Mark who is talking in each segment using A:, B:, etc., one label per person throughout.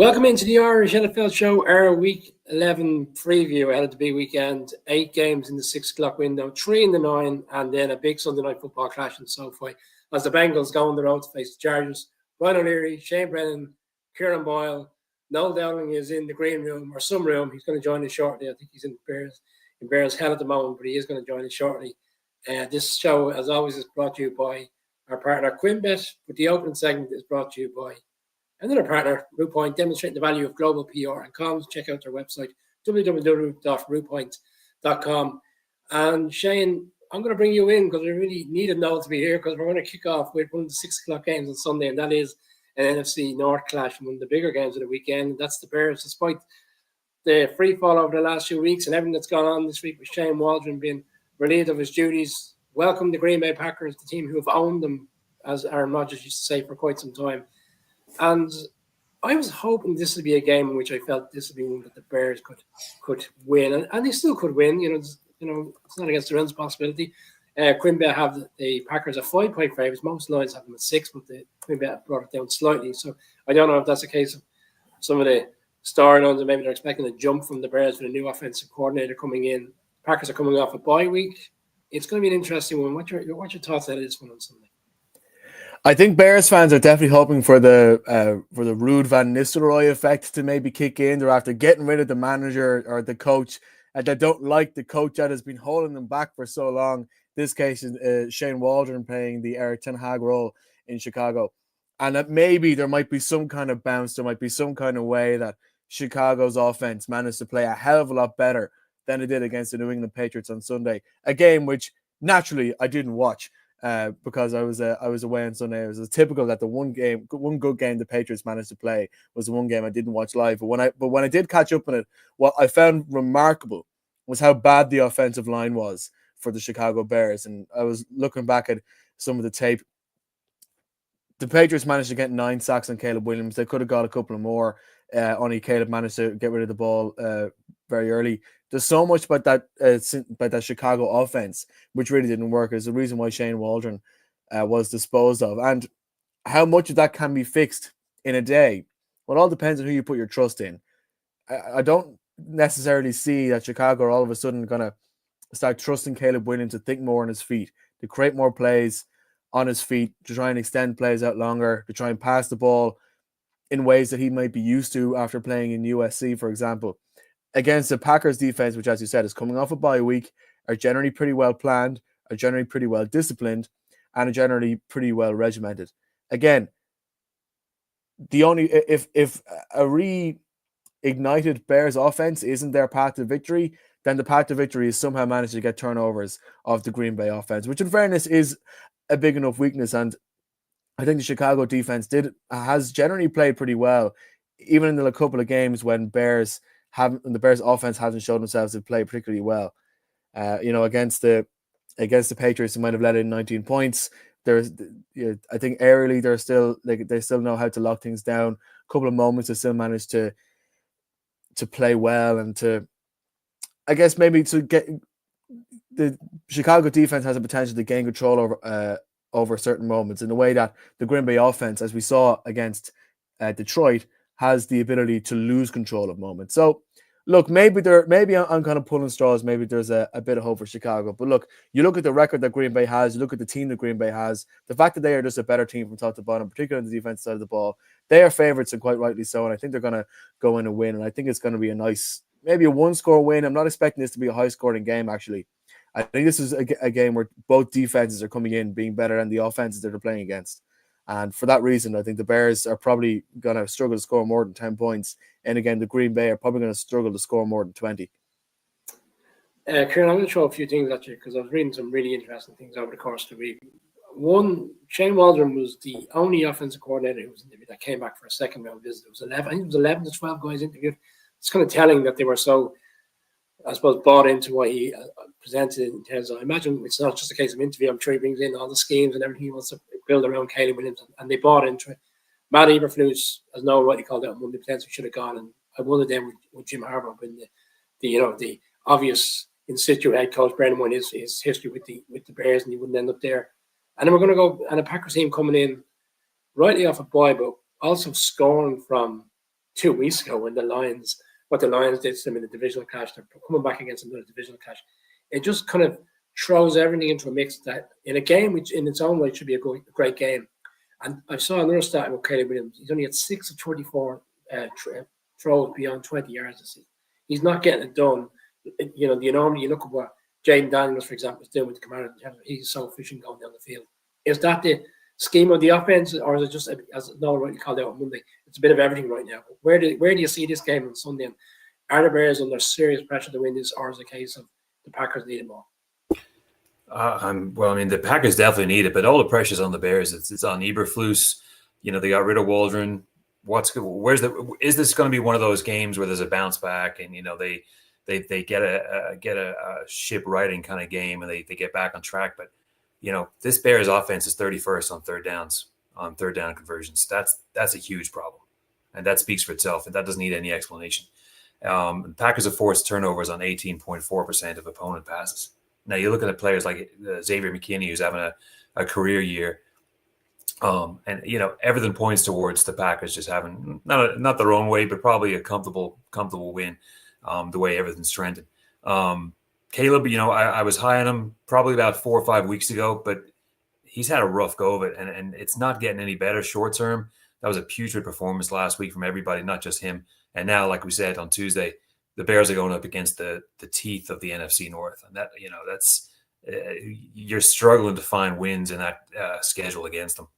A: Welcome into the Irish NFL show, our Week 11 preview ahead of the big weekend. 8 games in the 6 o'clock window, 3 in the 9, and then a big Sunday night football clash in SoFi as the Bengals go on the road to face the Chargers. Brian O'Leary, Shane Brennan, Kieran Boyle, Noel Dowling is in the green room or some room. He's going to join us shortly. I think he's in Bears Hell at the moment, but he is going to join us shortly. This show, as always, is brought to you by our partner QuimBet, but the opening segment is brought to you by another partner, RootPoint, demonstrating the value of global PR and comms. Check out their website, www.rootpoint.com. And Shane, I'm going to bring you in because we really needed Noel to be here because we're going to kick off with one of the 6 o'clock games on Sunday, and that is an NFC North clash, one of the bigger games of the weekend. That's the Bears, despite the free fall over the last few weeks and everything that's gone on this week with Shane Waldron being relieved of his duties. Welcome the Green Bay Packers, the team who have owned them, as Aaron Rodgers used to say, for quite some time. And I was hoping this would be a game in which I felt this would be one that the Bears could win, and they still could win. It's not against their own possibility. QuimBet have the Packers at 5-point favorites. Most lines have them at 6, but the QuimBet brought it down slightly. So I don't know if that's a case of some of the storylines, and maybe they're expecting a jump from the Bears with a new offensive coordinator coming in. Packers are coming off a bye week. It's going to be an interesting one. What's your thoughts on this one on Sunday?
B: I think Bears fans are definitely hoping for the Ruud Van Nistelrooy effect to maybe kick in. They're after getting rid of the manager or the coach, and they don't like the coach that has been holding them back for so long. This case is Shane Waldron playing the Eric Ten Hag role in Chicago. And that maybe there might be some kind of bounce, there might be some kind of way that Chicago's offense managed to play a hell of a lot better than it did against the New England Patriots on Sunday. A game which, naturally, I didn't watch. Because I was away on Sunday. It was typical that the one good game the Patriots managed to play was the one game I didn't watch live. But when I did catch up on it, what I found remarkable was how bad the offensive line was for the Chicago Bears. And I was looking back at some of the tape. The Patriots managed to get 9 sacks on Caleb Williams. They could have got a couple of more. Only Caleb managed to get rid of the ball very early. There's so much about that Chicago offense which really didn't work. Is the reason why Shane Waldron was disposed of, and how much of that can be fixed in a day. Well, it all depends on who you put your trust in. I don't necessarily see that Chicago are all of a sudden going to start trusting Caleb Williams to think more on his feet, to create more plays on his feet, to try and extend plays out longer, to try and pass the ball in ways that he might be used to after playing in USC, for example. Against the Packers defense, which, as you said, is coming off a bye week, are generally pretty well planned, are generally pretty well disciplined, and are generally pretty well regimented. Again, if a reignited Bears offense isn't their path to victory, then the path to victory is somehow managed to get turnovers of the Green Bay offense, which in fairness is a big enough weakness. And I think the Chicago defense has generally played pretty well, even in the couple of games when the Bears offense hasn't shown themselves to play particularly well. Against the Patriots, who might have let in 19 points. I think aerially they still know how to lock things down. A couple of moments they still managed to play well, and to, I guess, maybe to get the Chicago defense has a potential to gain control over certain moments in a way that the Green Bay offense, as we saw against Detroit, has the ability to lose control of moments. So, look, maybe I'm kind of pulling straws. Maybe there's a bit of hope for Chicago. But look, you look at the record that Green Bay has, you look at the team that Green Bay has, the fact that they are just a better team from top to bottom, particularly on the defense side of the ball, they are favorites, and quite rightly so. And I think they're going to go in and win. And I think it's going to be maybe a one-score win. I'm not expecting this to be a high-scoring game, actually. I think this is a game where both defenses are coming in being better than the offenses that they're playing against. And for that reason, I think the Bears are probably going to struggle to score more than 10 points. And again, the Green Bay are probably going to struggle to score more than 20.
A: Kieran, I'm going to throw a few things at you because I was reading some really interesting things over the course of the week. One, Shane Waldron was the only offensive coordinator who was interviewed that came back for a second round visit. I think it was 11 to 12 guys interviewed. It's kind of telling that they were so, I suppose, bought into what he presented in terms of, I imagine it's not just a case of interview. I'm sure he brings in all the schemes and everything he wants to build around Caleb Williams, and they bought into it. Matt Eberflus, as Noel rightly called out, Monday potentially should have gone, and I wondered then with Jim Harbaugh in the obvious in situ head coach. Brendan won his history with the Bears, and he wouldn't end up there. And then we're going to go, and a Packers team coming in rightly off a bye, but also scoring from 2 weeks ago when the Lions did to them in the divisional clash. They're coming back against another divisional clash. It just kind of throws everything into a mix that in a game which in its own way should be a great game. And I saw another stat with Caleb Williams. He's only had 6 of 24 throws beyond 20 yards this season. He's not getting it done. You know, normally you look at what Jaden Daniels, for example, is doing with the Commanders. He's so efficient going down the field. Is that the scheme of the offense, or is it just, as Noel rightly called out on Monday, it's a bit of everything right now? Where do you see this game on Sunday? And are the Bears under serious pressure to win this, or is it a case of the Packers need it more?
C: Well, I mean, the Packers definitely need it, but all the pressure's on the Bears. It's on Eberflus. You know, they got rid of Waldron. Is this going to be one of those games where there's a bounce back and, you know, they get a ship riding kind of game and they get back on track? But, you know, this Bears offense is 31st on third down conversions. That's a huge problem, and that speaks for itself, and that doesn't need any explanation. The Packers have forced turnovers on 18.4% of opponent passes. Now you're looking at players like Xavier McKinney, who's having a career year, and you know everything points towards the Packers just having not their own way, but probably a comfortable win. The way everything's trending. Caleb, you know, I was high on him probably about 4 or 5 weeks ago, but he's had a rough go of it, and it's not getting any better short term. That was a putrid performance last week from everybody, not just him. And now, like we said on Tuesday, the Bears are going up against the teeth of the NFC North, and that, you know, that's you're struggling to find wins in that schedule against them.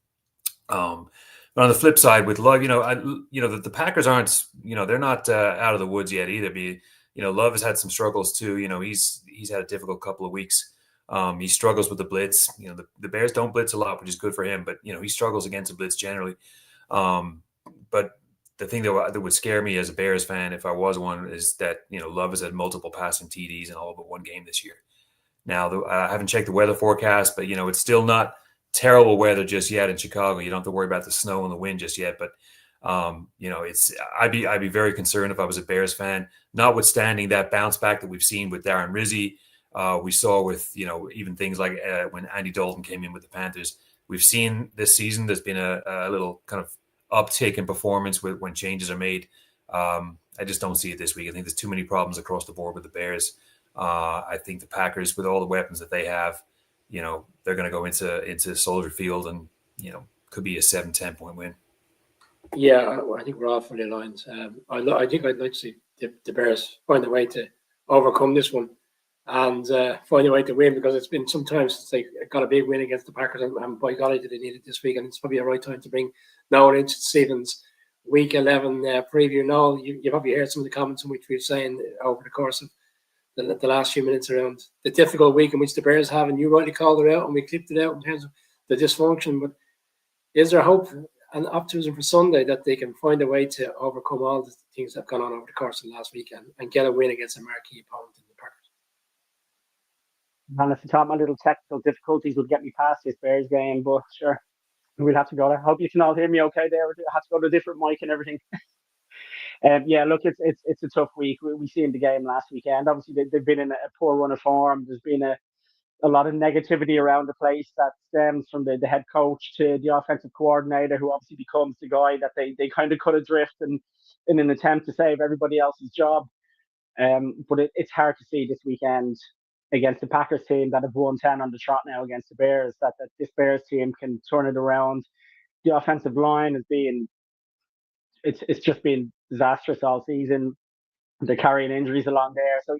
C: But on the flip side, with Love, you know, the Packers aren't, you know, they're not out of the woods yet either. You know, Love has had some struggles too. You know, he's had a difficult couple of weeks. He struggles with the blitz. You know, the Bears don't blitz a lot, which is good for him. But you know, he struggles against the blitz generally. But the thing that would scare me as a Bears fan, if I was one, is that, you know, Love has had multiple passing TDs in all but one game this year. Now, I haven't checked the weather forecast, but, you know, it's still not terrible weather just yet in Chicago. You don't have to worry about the snow and the wind just yet. But, you know, I'd be very concerned if I was a Bears fan, notwithstanding that bounce back that we've seen with Darren Rizzi. We saw with, you know, even things like when Andy Dalton came in with the Panthers. We've seen this season there's been a little kind of uptick in performance when changes are made. I just don't see it this week. I think there's too many problems across the board with the Bears. I think the Packers, with all the weapons that they have, you know, they're going to go into Soldier Field and, you know, could be a 7-10 point win.
A: Yeah, I think we're all for the lines. I think I'd like to see the Bears find a way to overcome this one and find a way to win, because it's been some time since they got a big win against the Packers, and by golly did they need it this week. And it's probably a right time to bring Noel into Stevens' Week 11 preview. Noel, you probably heard some of the comments in which we were saying over the course of the last few minutes around the difficult week in which the Bears have, and you rightly called it out, and we clipped it out in terms of the dysfunction. But is there hope and optimism for Sunday that they can find a way to overcome all the things that have gone on over the course of the last weekend and get a win against a marquee opponent in the Packers?
D: And if I thought my little technical difficulties would get me past this Bears game, but sure, we'll have to go there. Hope you can all hear me okay there. I have to go to a different mic and everything. Yeah, look, it's a tough week. We seen the game last weekend. Obviously, they've been in a poor run of form. There's been a lot of negativity around the place that stems from the head coach to the offensive coordinator, who obviously becomes the guy that they kind of cut adrift in an attempt to save everybody else's job. But it's hard to see this weekend against the Packers team that have won 10 on the trot now against the Bears, that this Bears team can turn it around. The offensive line has been, it's just been disastrous all season. They're carrying injuries along there. So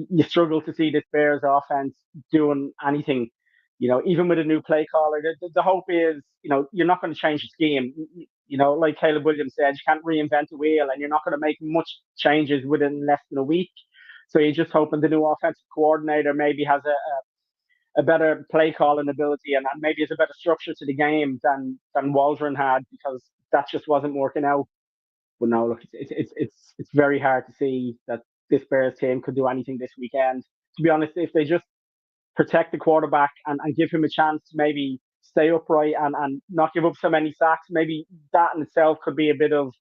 D: you struggle to see this Bears offense doing anything, you know, even with a new play caller. The hope is, you know, you're not going to change the scheme. You know, like Caleb Williams said, you can't reinvent the wheel, and you're not going to make much changes within less than a week. So you're just hoping the new offensive coordinator maybe has a better play calling ability and maybe has a better structure to the game than Waldron had, because that just wasn't working out. But no, look, it's very hard to see that this Bears team could do anything this weekend. To be honest, if they just protect the quarterback and give him a chance to maybe stay upright and not give up so many sacks, maybe that in itself could be a bit of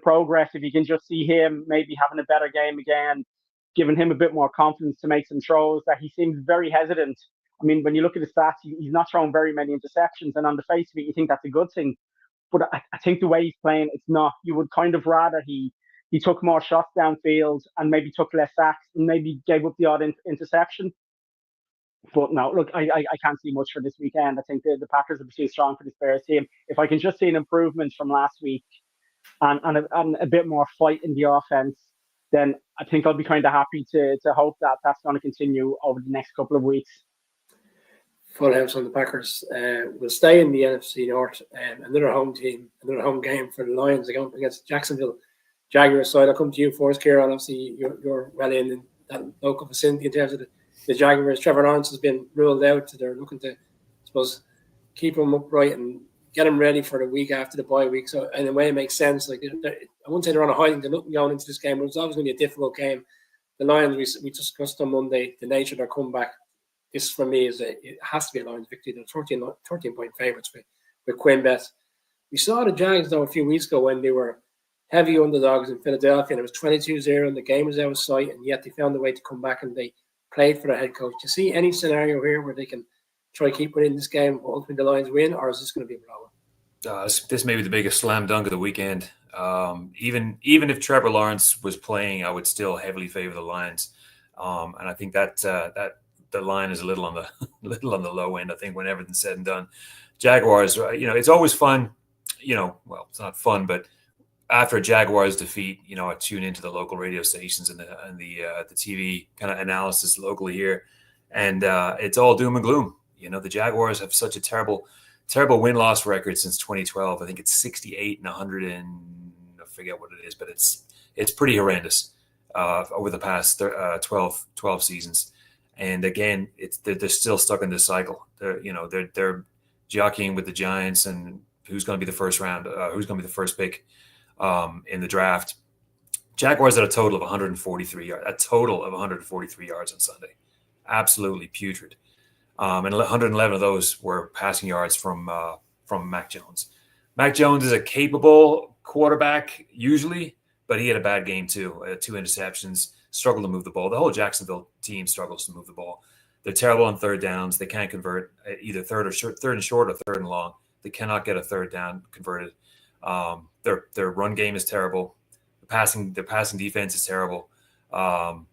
D: progress. If you can just see him maybe having a better game again, giving him a bit more confidence to make some throws, that he seems very hesitant. I mean, when you look at the stats, he's not throwing very many interceptions, and on the face of it, you think that's a good thing. But I think the way he's playing, it's not. You would kind of rather he took more shots downfield and maybe took less sacks and maybe gave up the odd interception. But no, look, I can't see much for this weekend. I think the Packers are too strong for this Bears team. If I can just see an improvement from last week and a bit more fight in the offense, then I think I'll be kind of happy to hope that that's going to continue over the next couple of weeks.
A: Full house on the Packers. Will stay in the NFC North. Another home team, another home game for the Lions against Jacksonville Jaguars side. I'll come to you first, Kieran. Obviously, you're well in that local vicinity in terms of the Jaguars. Trevor Lawrence has been ruled out. They're looking to, I suppose, keep him upright and get him ready for the week after the bye week. So in a way, it makes sense. Like I wouldn't say they're on a hiding. They're nothing going into this game, but it's always going to be a difficult game. The Lions, we discussed on Monday, the nature of their comeback. This for me it has to be a Lions victory. They're 13-point favourites with Quinn Bet. We saw the Jags though a few weeks ago when they were heavy underdogs in Philadelphia, and it was 22-0 and the game was out of sight, and yet they found a way to come back and they played for the head coach. Do you see any scenario here where they can try to keep winning this game, ultimately the Lions win, or is this going to be a blowout?
C: This may be the biggest slam dunk of the weekend. Even if Trevor Lawrence was playing, I would still heavily favor the Lions, and I think that the line is a little on the low end. I think when everything's said and done, Jaguars. It's always fun. Well, it's not fun, but after a Jaguars defeat, I tune into the local radio stations and the TV kind of analysis locally here, and it's all doom and gloom. The Jaguars have such a terrible win-loss record since 2012. I think it's 68 and 100 and I forget what it is, but it's pretty horrendous over the past 12 seasons. And again, they're still stuck in this cycle. They're jockeying with the Giants and who's going to be the first round, who's going to be the first pick in the draft. Jaguars had a total of 143 yards on Sunday. Absolutely putrid. And 111 of those were passing yards from Mac Jones. Mac Jones is a capable quarterback usually, but he had a bad game too. 2 interceptions, struggled to move the ball. The whole Jacksonville team struggles to move the ball. They're terrible on third downs. They can't convert either third and short or third and long. They cannot get a third down converted. Their run game is terrible. Their passing defense is terrible. And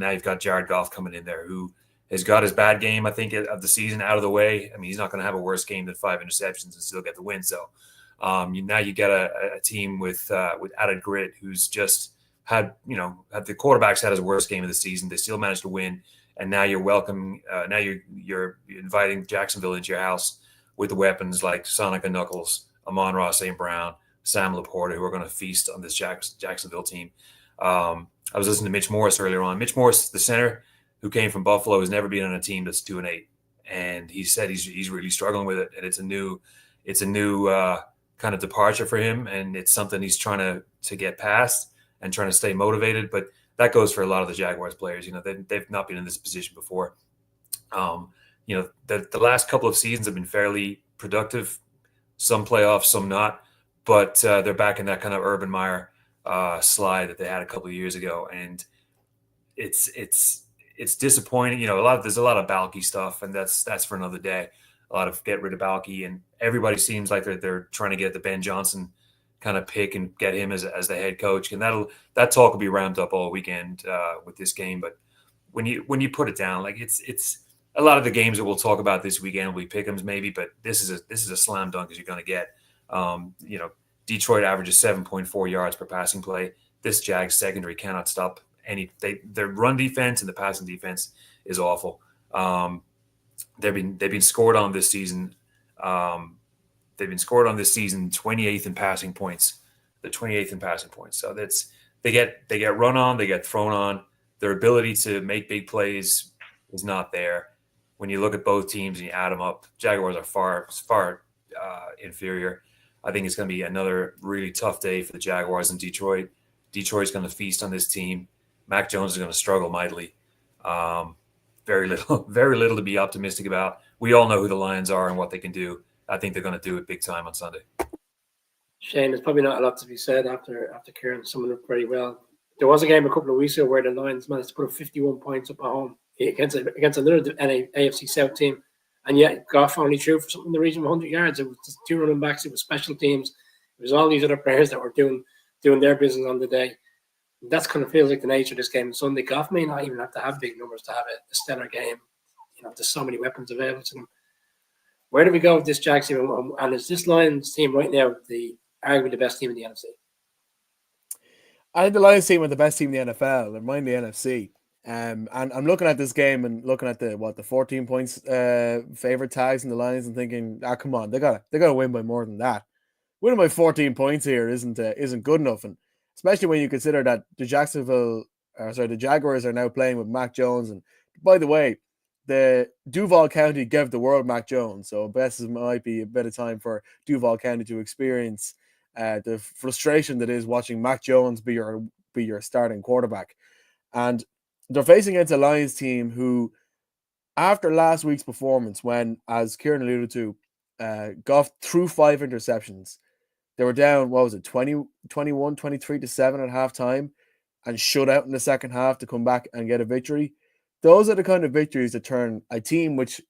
C: now you've got Jared Goff coming in there who has got his bad game, I think, of the season out of the way. I mean, he's not going to have a worse game than 5 interceptions and still get the win. So now you get a team with added grit who's just had the quarterback's had his worst game of the season. They still managed to win, and now you're welcoming. Now you're inviting Jacksonville into your house with the weapons like Sonic and Knuckles, Amon-Ra St. Brown, Sam Laporta, who are going to feast on this Jacksonville team. I was listening to Mitch Morris earlier on. Mitch Morris, the center who came from Buffalo, has never been on a team that's 2-8, and he said he's really struggling with it, and it's a new kind of departure for him, and it's something he's trying to get past and trying to stay motivated. But that goes for a lot of the Jaguars players. They've not been in this position before. The last couple of seasons have been fairly productive, some playoffs, some not, but they're back in that kind of Urban Meyer slide that they had a couple of years ago, and it's disappointing. There's a lot of Balky stuff, and that's for another day. A lot of get rid of Balky, and everybody seems like they're trying to get the Ben Johnson kind of pick and get him as the head coach, and that talk will be ramped up all weekend with this game. But when you put it down, like it's a lot of the games that we'll talk about this weekend will be pick'ems maybe, but this is a slam dunk as you're going to get. Detroit averages 7.4 yards per passing play. This Jags secondary cannot stop their run defense, and the passing defense is awful. They've been scored on this season. They've been scored on this season 28th in passing points. The 28th in passing points. So they get run on, they get thrown on. Their ability to make big plays is not there. When you look at both teams and you add them up, Jaguars are far inferior. I think it's going to be another really tough day for the Jaguars in Detroit. Detroit's going to feast on this team. Mac Jones is going to struggle mightily. Very little to be optimistic about. We all know who the Lions are and what they can do. I think they're going to do it big time on Sunday.
A: Shane, there's probably not a lot to be said after Kieran summed it up very well. There was a game a couple of weeks ago where the Lions managed to put up 51 points up at home against another AFC South team. And yet Goff only threw for something in the region of 100 yards. It was just 2 running backs. It was special teams. It was all these other players that were doing their business on the day. That's kind of feels like the nature of this game. Sunday, Goff may not even have to have big numbers to have a stellar game. There's so many weapons available to them. Where do we go with this Jags team? And is this Lions team right now arguably the best team in the NFC?
B: I think the Lions team are the best team in the NFL. They're mine the NFC. And I'm looking at this game and looking at the 14 points favorite tags in the Lions and thinking, come on, they gotta win by more than that. Winning by 14 points here isn't good enough, and especially when you consider that the Jaguars are now playing with Mac Jones. And by the way, the Duval County gave the world Mac Jones, so best might be a bit of time for Duval County to experience the frustration that is watching Mac Jones be your starting quarterback. And they're facing against a Lions team who, after last week's performance, when, as Kieran alluded to, Goff threw 5 interceptions, they were down, 21, 23 to 7 at halftime, and shut out in the second half to come back and get a victory. Those are the kind of victories that turn a team which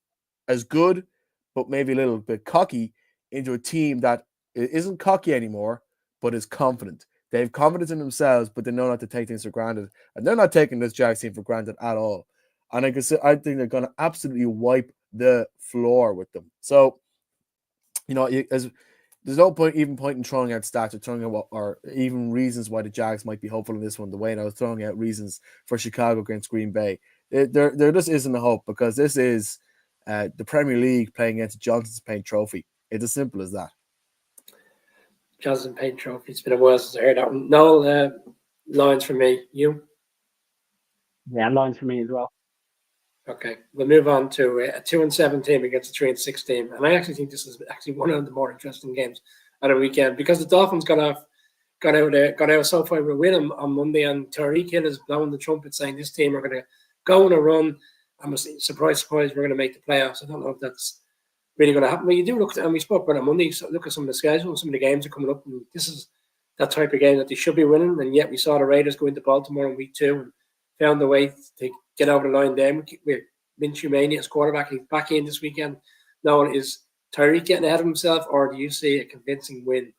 B: is good, but maybe a little bit cocky, into a team that isn't cocky anymore, but is confident. They have confidence in themselves, but they know not to take things for granted. And they're not taking this Jags team for granted at all. And I think they're going to absolutely wipe the floor with them. So, there's no point in throwing out stats or even reasons why the Jags might be hopeful in this one, the way I was throwing out reasons for Chicago against Green Bay. There just isn't a hope, because this is the Premier League playing against Johnson's Paint Trophy. It's as simple as that.
A: Johnson Paint Trophy. It's been a while since I heard that one. No, Lions for me. You?
D: Yeah, Lions for me as well.
A: Okay, we'll move on to a 2-7 team against a 3-6 team, and I actually think this is actually one of the more interesting games of the weekend, because the Dolphins got out so far with a win on Monday, and Tyreek Hill is blowing the trumpet saying this team are going to go on a run. I'm surprise, we're going to make the playoffs. I don't know if that's really going to happen. But you do look, and we spoke about it on Monday, so look at some of the schedule, some of the games are coming up, and this is that type of game that they should be winning. And yet we saw the Raiders go into Baltimore in week 2 and found a way to get over the line then with Minshew Mania as quarterback. He's back in this weekend. Now, is Tyreek getting ahead of himself, or do you see a convincing win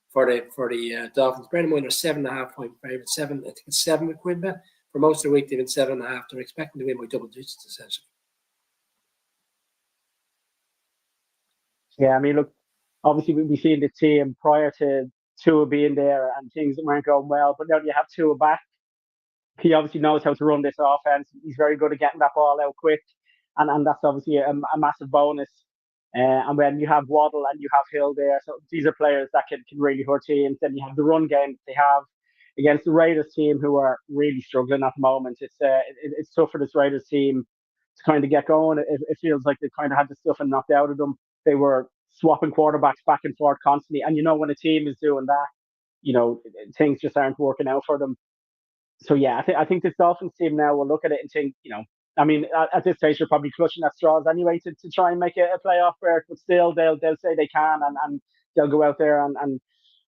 A: for the Dolphins? Bear in mind, they're 7.5 point favorite. I think it's 7 with QuickBet. For most of the week, they've been 7.5. They're expecting to win by double digits, essentially.
D: Yeah, I mean, look, obviously we've seen the team prior to Tua being there and things that weren't going well, but now you have Tua back. He obviously knows how to run this offense. He's very good at getting that ball out quick, and that's obviously a massive bonus. And when you have Waddle and you have Hill there, so these are players that can really hurt teams. Then you have the run game that they have against the Raiders team, who are really struggling at the moment. It's tough for this Raiders team to kind of get going. It feels like they kind of had the stuff and knocked out of them. They were swapping quarterbacks back and forth constantly. And when a team is doing that, things just aren't working out for them. So, yeah, I think this Dolphins team now will look at it and think, I mean, at this stage, they're probably clutching at straws anyway to try and make a playoff berth, but still they'll say they can, and they'll go out there and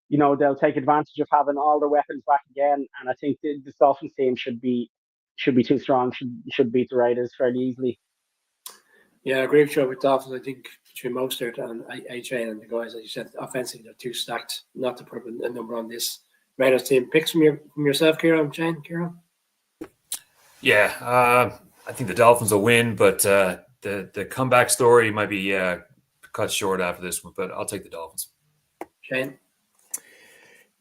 D: they'll take advantage of having all their weapons back again. And I think this Dolphins team should be too strong, should beat the Raiders fairly easily.
A: Yeah, I agree with you with Dolphins. I think between Mostert and A-Chain and the guys, as you said, offensively they're too stacked not to put up a number on this Raiders team. Picks from yourself, Kieran?
C: Yeah, I think the Dolphins will win, but the comeback story might be cut short after this one, but I'll take the Dolphins.
A: Shane?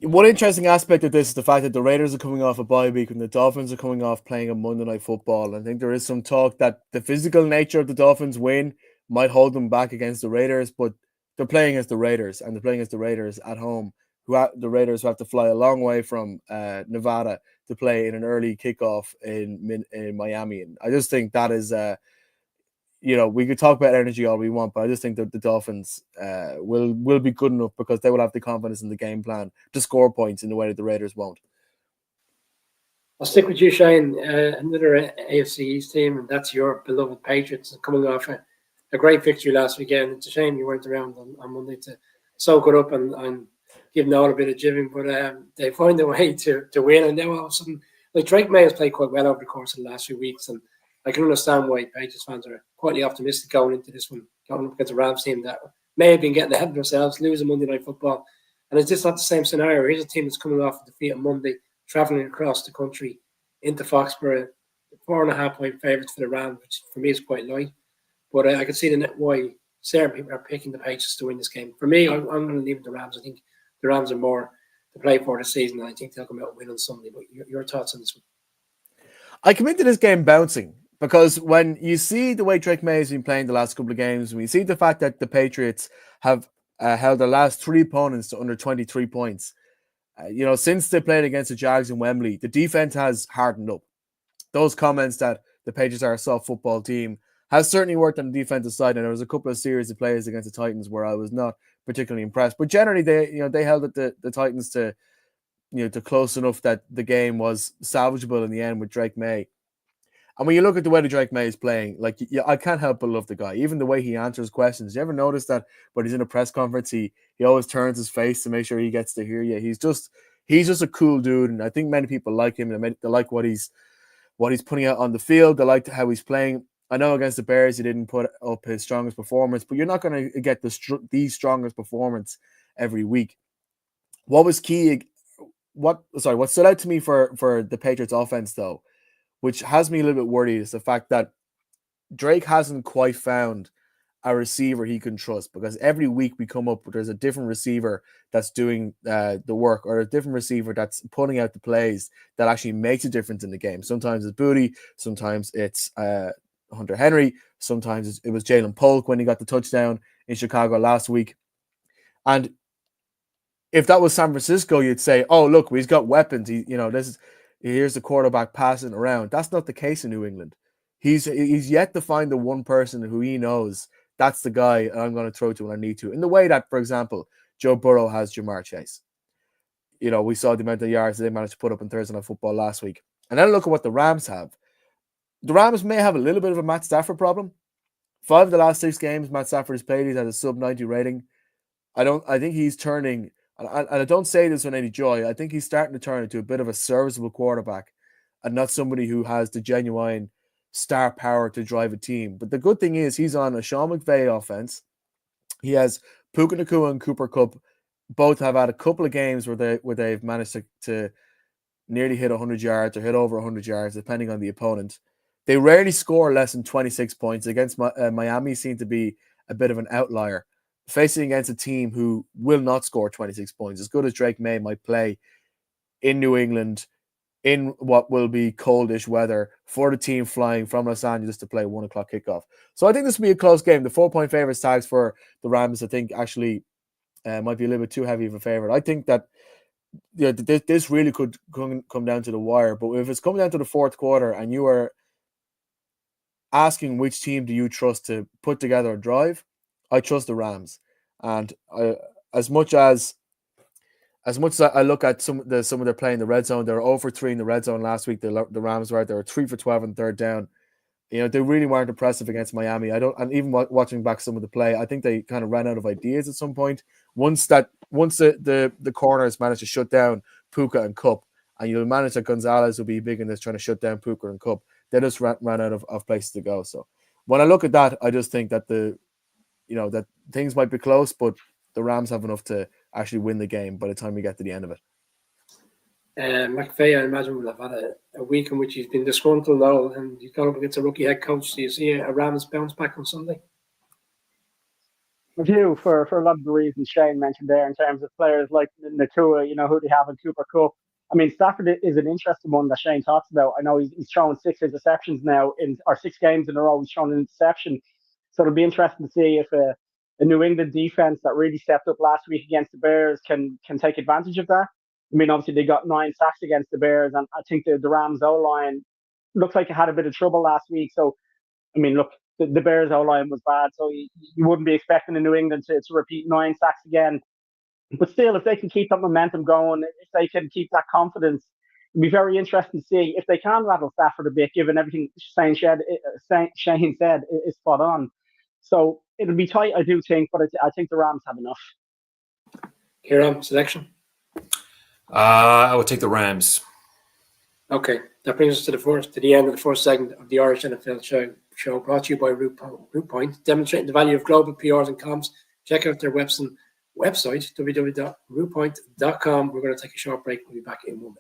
B: One interesting aspect of this is the fact that the Raiders are coming off a bye week and the Dolphins are coming off playing a Monday Night Football. I think there is some talk that the physical nature of the Dolphins win might hold them back against the Raiders, but they're playing against the Raiders, and they're playing against the Raiders at home. The Raiders who have to fly a long way from Nevada to play in an early kickoff in Miami. And I just think that is, we could talk about energy all we want, but I just think that the Dolphins will be good enough because they will have the confidence in the game plan to score points in the way that the Raiders won't.
A: I'll stick with you, Shane. Another AFC East team, and that's your beloved Patriots, coming off a great victory last weekend. It's a shame you weren't around on Monday to soak it up and give them all a bit of jibbing, but they find a way to win. And now all of a sudden, like Drake May has played quite well over the course of the last few weeks, and I can understand why Patriots fans are quietly optimistic going into this one going up against a Rams team that may have been getting ahead of themselves, losing Monday Night Football. And it's just not the same scenario. Here's a team that's coming off a defeat on Monday, traveling across the country into Foxborough, 4.5 point favourites for the Rams, which for me is quite light. But I can see why certain people are picking the Patriots to win this game. For me, I'm going to leave it to the Rams. I think the Rams are more to play for this season, and I think they'll come out and win on Sunday. But your thoughts on this one?
B: I come into this game bouncing because when you see the way Drake May has been playing the last couple of games, when you see the fact that the Patriots have held their last 3 opponents to under 23 points, since they played against the Jags in Wembley, the defense has hardened up. Those comments that the Patriots are a soft football team has certainly worked on the defensive side, and there was a couple of series of plays against the Titans where I was not particularly impressed. But generally, they held the Titans to close enough that the game was salvageable in the end with Drake May. And when you look at the way that Drake May is playing, I can't help but love the guy. Even the way he answers questions. You ever notice that when he's in a press conference, he always turns his face to make sure he gets to hear you. He's just a cool dude, and I think many people like him. And they like what he's putting out on the field. They like how he's playing. I know against the Bears he didn't put up his strongest performance, but you're not going to get the strongest performance every week. What was key? What stood out to me for the Patriots offense, though, which has me a little bit worried, is the fact that Drake hasn't quite found a receiver he can trust, because every week we come up, there's a different receiver that's doing the work, or a different receiver that's putting out the plays that actually makes a difference in the game. Sometimes it's Booty, sometimes it's Hunter Henry, sometimes it was Jalen Polk when he got the touchdown in Chicago last week. And if that was San Francisco, you'd say, "Oh, look, he's got weapons. Here's the quarterback passing around." That's not the case in New England. He's yet to find the one person who he knows that's the guy I'm going to throw to when I need to. In the way that, for example, Joe Burrow has Jamar Chase. We saw the amount of yards that they managed to put up in Thursday Night Football last week. And then look at what the Rams have. The Rams may have a little bit of a Matt Stafford problem. 5 of the last 6 games Matt Stafford has played, he's had a sub-90 rating. I think he's turning, and I don't say this with any joy, I think he's starting to turn into a bit of a serviceable quarterback and not somebody who has the genuine star power to drive a team. But the good thing is he's on a Sean McVay offense. He has Puka Nacua and Cooper Kupp. Both have had a couple of games where they've managed to nearly hit 100 yards or hit over 100 yards, depending on the opponent. They rarely score less than 26 points. Against Miami seem to be a bit of an outlier, facing against a team who will not score 26 points. As good as Drake May might play in New England, in what will be coldish weather, for the team flying from Los Angeles to play 1 o'clock kickoff. So I think this will be a close game. The 4-point favorites tags for the Rams, I think, actually might be a little bit too heavy of a favorite. I think that this really could come down to the wire. But if it's coming down to the fourth quarter and you are asking which team do you trust to put together a drive, I trust the Rams. And as much as I look at some of their play in the red zone, they were 0 for 3 in the red zone last week. The Rams were 3 for 12 on third down. They really weren't impressive against Miami. And even watching back some of the play, I think they kind of ran out of ideas at some point. Once the corners managed to shut down Puka and Kupp, and you'll manage that Gonzalez will be big in this, trying to shut down Puka and Kupp, they just ran out of places to go. So when I look at that, I just think that that things might be close, but the Rams have enough to actually win the game by the time we get to the end of it.
A: McVay, I imagine, will have had a week in which he's been disgruntled now, and he's gone up against a rookie head coach. Do you see a Rams bounce back on Sunday?
D: I do, for a lot of the reasons Shane mentioned there, in terms of players like Nacua, who they have in Cooper Kupp. I mean, Stafford is an interesting one that Shane talks about. I know he's thrown 6 interceptions now, or 6 games in a row he's thrown an interception. So it'll be interesting to see if a New England defense that really stepped up last week against the Bears can take advantage of that. I mean, obviously they got 9 sacks against the Bears, and I think the Rams O-line looks like it had a bit of trouble last week. So, I mean, look, the Bears O-line was bad, so you wouldn't be expecting the New England to repeat 9 sacks again. But still, if they can keep that momentum going, if they can keep that confidence, it'll be very interesting to see if they can rattle Stafford a bit, given everything Shane said is spot on. So it'll be tight, I do think, but I think the Rams have enough.
A: Kieran, selection?
C: I would take the Rams.
A: Okay, that brings us to the end of the first segment of the Irish NFL show. show brought to you by Root Point, demonstrating the value of global PRs and comms. Check out their website, www.rootpoint.com. We're going to take a short break. We'll be back in a moment.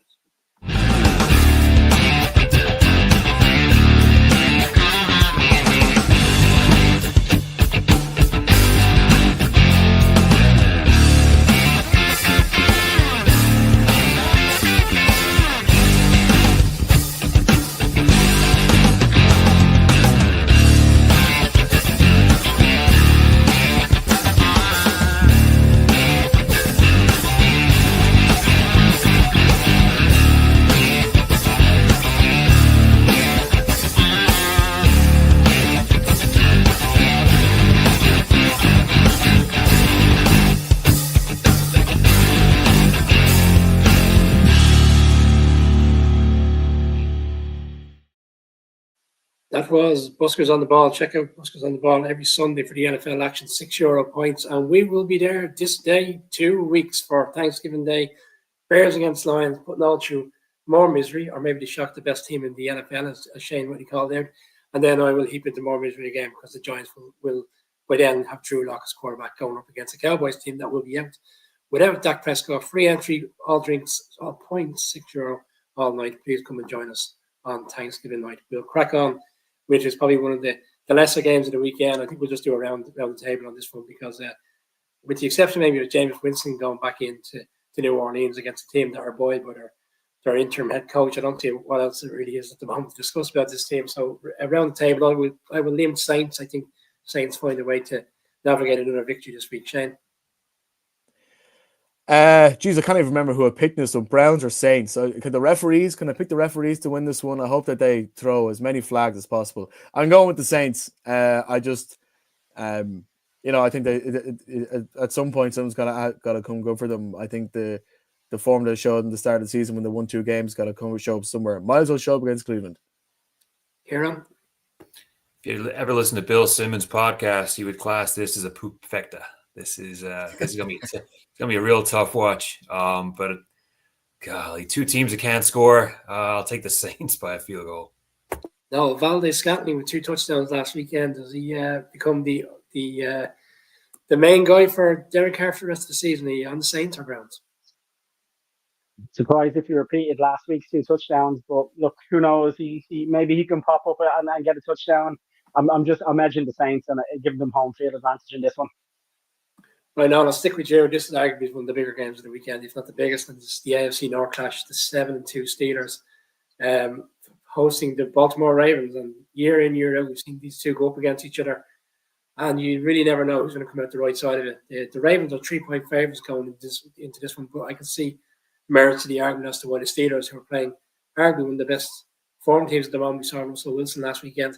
A: That was Buskers on the Ball. Check out Buskers on the Ball every Sunday for the NFL action, €6 points. And we will be there this day, 2 weeks for Thanksgiving Day. Bears against Lions, putting all through more misery, or maybe they shock the best team in the NFL, as Shane what he called out. And then I will heap into more misery again because the Giants will by then have Drew Lock as quarterback going up against a Cowboys team that will be out without Dak Prescott. Free entry, all drinks, all points, €6 all night. Please come and join us on Thanksgiving night. We'll crack on, which is probably one of the lesser games of the weekend. I think we'll just do around the table on this one because with the exception maybe of James Winston going back into New Orleans against a team that are buoyed by their interim head coach, I don't see what else there really is at the moment to discuss about this team. So around the table, I will name Saints. I think Saints find a way to navigate another victory this week. Shane?
B: Geez, I can't even remember who I picked this one, Browns or Saints. So can I pick the referees to win this one? I hope that they throw as many flags as possible. I'm going with the Saints. I just, I think they at some point someone's got to come good for them. I think the form they showed in the start of the season when they won 2 games got to come show up somewhere. Might as well show up against Cleveland.
A: Kieran?
C: If you ever listen to Bill Simmons' podcast, he would class this as a poop fecta. This is gonna be a real tough watch. But golly, 2 teams that can't score. I'll take the Saints by a field goal.
A: No, Valdez-Scantling with 2 touchdowns last weekend. Does he become the main guy for Derek Carr for the rest of the season? Are you on the Saints or Browns?
D: Surprised if he repeated last week's 2 touchdowns, but look, who knows? He maybe he can pop up and get a touchdown. I'm imagining the Saints and give them home field advantage in this one.
A: Right now, I'll stick with you. This is arguably one of the bigger games of the weekend, if not the biggest. And it's the AFC North clash, the 7-2 Steelers hosting the Baltimore Ravens. And year in, year out, we've seen these two go up against each other. And you really never know who's going to come out the right side of it. The Ravens are 3-point favorites going into this one, but I can see merit to the argument as to why the Steelers, who are playing arguably one of the best form teams at the moment, we saw Russell Wilson last weekend.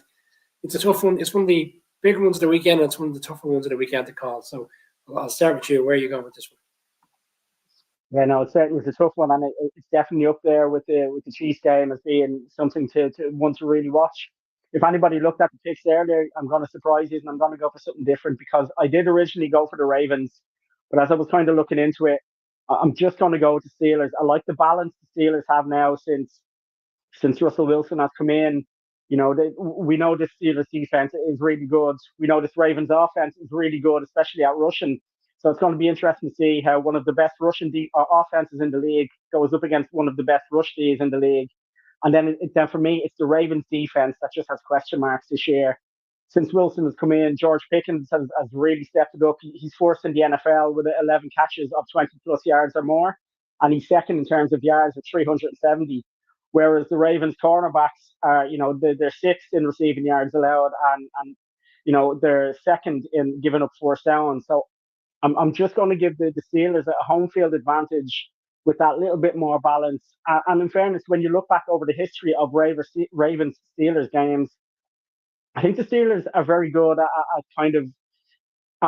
A: It's a tough one. It's one of the bigger ones of the weekend, and it's one of the tougher ones of the weekend to call. So I'll start with you. Where are you going with this one?
D: Yeah, no, it's a tough one, and it's definitely up there with the Chiefs game as being something to want to really watch. If anybody looked at the picks earlier, I'm going to surprise you, and I'm going to go for something different because I did originally go for the Ravens, but as I was kind of looking into it, I'm just going to go with the Steelers. I like the balance the Steelers have now since Russell Wilson has come in. You know, we know this Steelers defense is really good. We know this Ravens offense is really good, especially at rushing. So it's going to be interesting to see how one of the best rushing offenses in the league goes up against one of the best rush Ds in the league. And then for me, it's the Ravens defense that just has question marks this year. Since Wilson has come in, George Pickens has really stepped it up. He's first in the NFL with 11 catches of 20 plus yards or more. And he's second in terms of yards with 370. Whereas the Ravens cornerbacks are, they're sixth in receiving yards allowed and they're second in giving up 4th down. So I'm just going to give the Steelers a home field advantage with that little bit more balance. And in fairness, when you look back over the history of Ravens Steelers games, I think the Steelers are very good at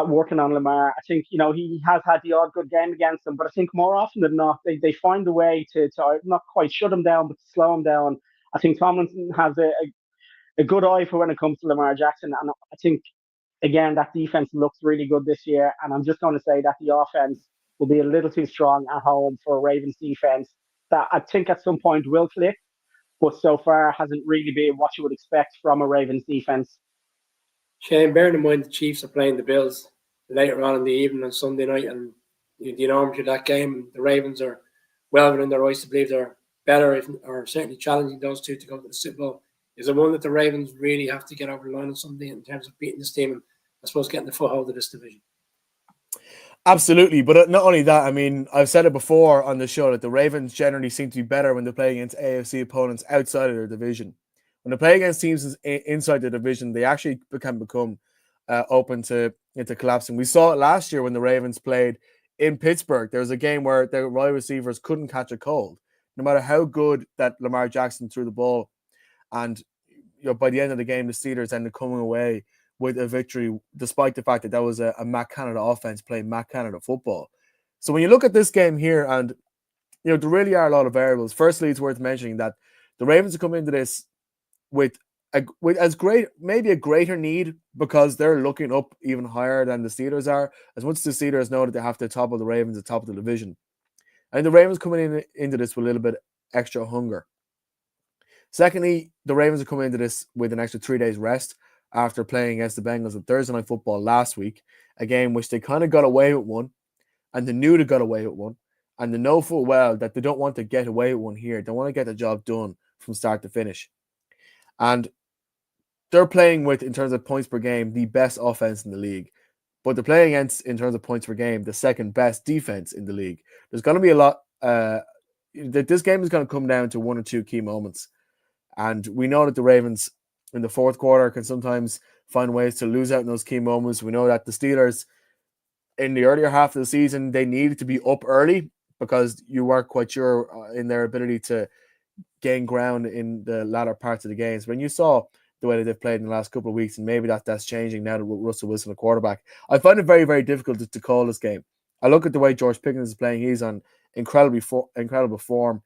D: working on Lamar. I think, he has had the odd good game against them, but I think more often than not, they find a way to not quite shut him down, but to slow him down. I think Tomlinson has a good eye for when it comes to Lamar Jackson. And I think, again, that defense looks really good this year. And I'm just going to say that the offense will be a little too strong at home for a Ravens defense that I think at some point will click. but so far hasn't really been what you would expect from a Ravens defense.
A: Shane, bearing in mind the Chiefs are playing the Bills later on in the evening on Sunday night, and the enormity of that game, the Ravens are well within their rights to believe they're better, or certainly challenging those two to go to the Super Bowl. Is it one that the Ravens really have to get over the line on Sunday in terms of beating this team and, I suppose, getting the foothold of this division?
B: Absolutely, but not only that, I mean, I've said it before on the show that the Ravens generally seem to be better when they play against AFC opponents outside of their division. When they play against teams inside the division, they actually can become open to into collapsing. We saw it last year when the Ravens played in Pittsburgh. There was a game where their wide receivers couldn't catch a cold, no matter how good that Lamar Jackson threw the ball. And by the end of the game, the Steelers ended up coming away with a victory, despite the fact that that was a Matt Canada offense playing Matt Canada football. So when you look at this game here, and there really are a lot of variables. Firstly, it's worth mentioning that the Ravens have come into this with maybe a greater need, because they're looking up even higher than the Steelers are. As much as the Steelers know that they have to topple the Ravens at the top of the division, and the Ravens coming into this with a little bit extra hunger. Secondly, the Ravens are coming into this with an extra 3 days rest after playing against the Bengals on Thursday Night Football last week, a game which they kind of got away with one, and they knew they got away with one, and they know full well that they don't want to get away with one here. They want to get the job done from start to finish. And they're playing with, in terms of points per game, the best offense in the league. But they're playing against, in terms of points per game, the second best defense in the league. There's going to be a lot. This game is going to come down to one or two key moments. And we know that the Ravens in the fourth quarter can sometimes find ways to lose out in those key moments. We know that the Steelers, in the earlier half of the season, they needed to be up early because you weren't quite sure in their ability to gain ground in the latter parts of the games. When you saw the way that they've played in the last couple of weeks, and maybe that's changing now that Russell Wilson, a quarterback, I find it very, very difficult to call this game. I look at the way George Pickens is playing. He's on incredible form.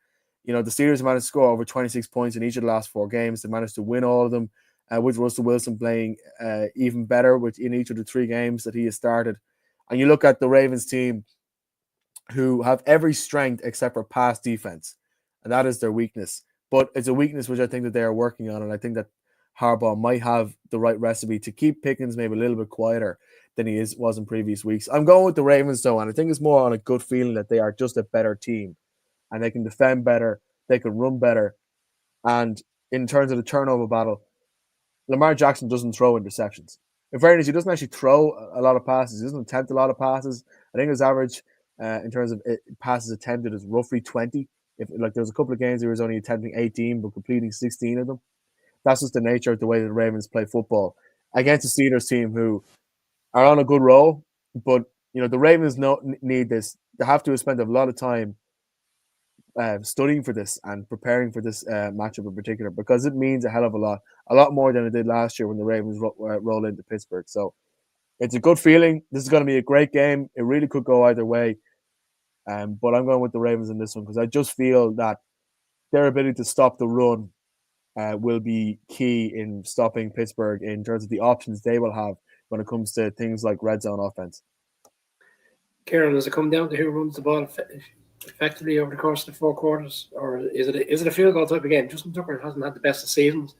B: The Steelers managed to score over 26 points in each of the last 4 games. They managed to win all of them, with Russell Wilson playing even better in each of the 3 games that he has started. And you look at the Ravens team, who have every strength except for pass defense, and that is their weakness. But it's a weakness which I think that they are working on, and I think that Harbaugh might have the right recipe to keep Pickens maybe a little bit quieter than he was in previous weeks. I'm going with the Ravens, though, and I think it's more on a good feeling that they are just a better team, and they can defend better, they can run better. And in terms of the turnover battle, Lamar Jackson doesn't throw interceptions. In fairness, he doesn't actually throw a lot of passes. He doesn't attempt a lot of passes. I think his average in terms of passes attempted is roughly 20. There's a couple of games he was only attempting 18, but completing 16 of them. That's just the nature of the way that the Ravens play football against the Steelers team, who are on a good roll. But the Ravens need this. They have to spend a lot of time studying for this and preparing for this matchup in particular, because it means a hell of a lot more than it did last year when the Ravens rolled into Pittsburgh. So it's a good feeling. This is going to be a great game. It really could go either way. But I'm going with the Ravens in this one, because I just feel that their ability to stop the run will be key in stopping Pittsburgh in terms of the options they will have when it comes to things like red zone offense.
A: Kieran, does it come down to who runs the ball effectively over the course of the 4 quarters, or is it a field goal type of game? Justin Tucker hasn't had the best of seasons,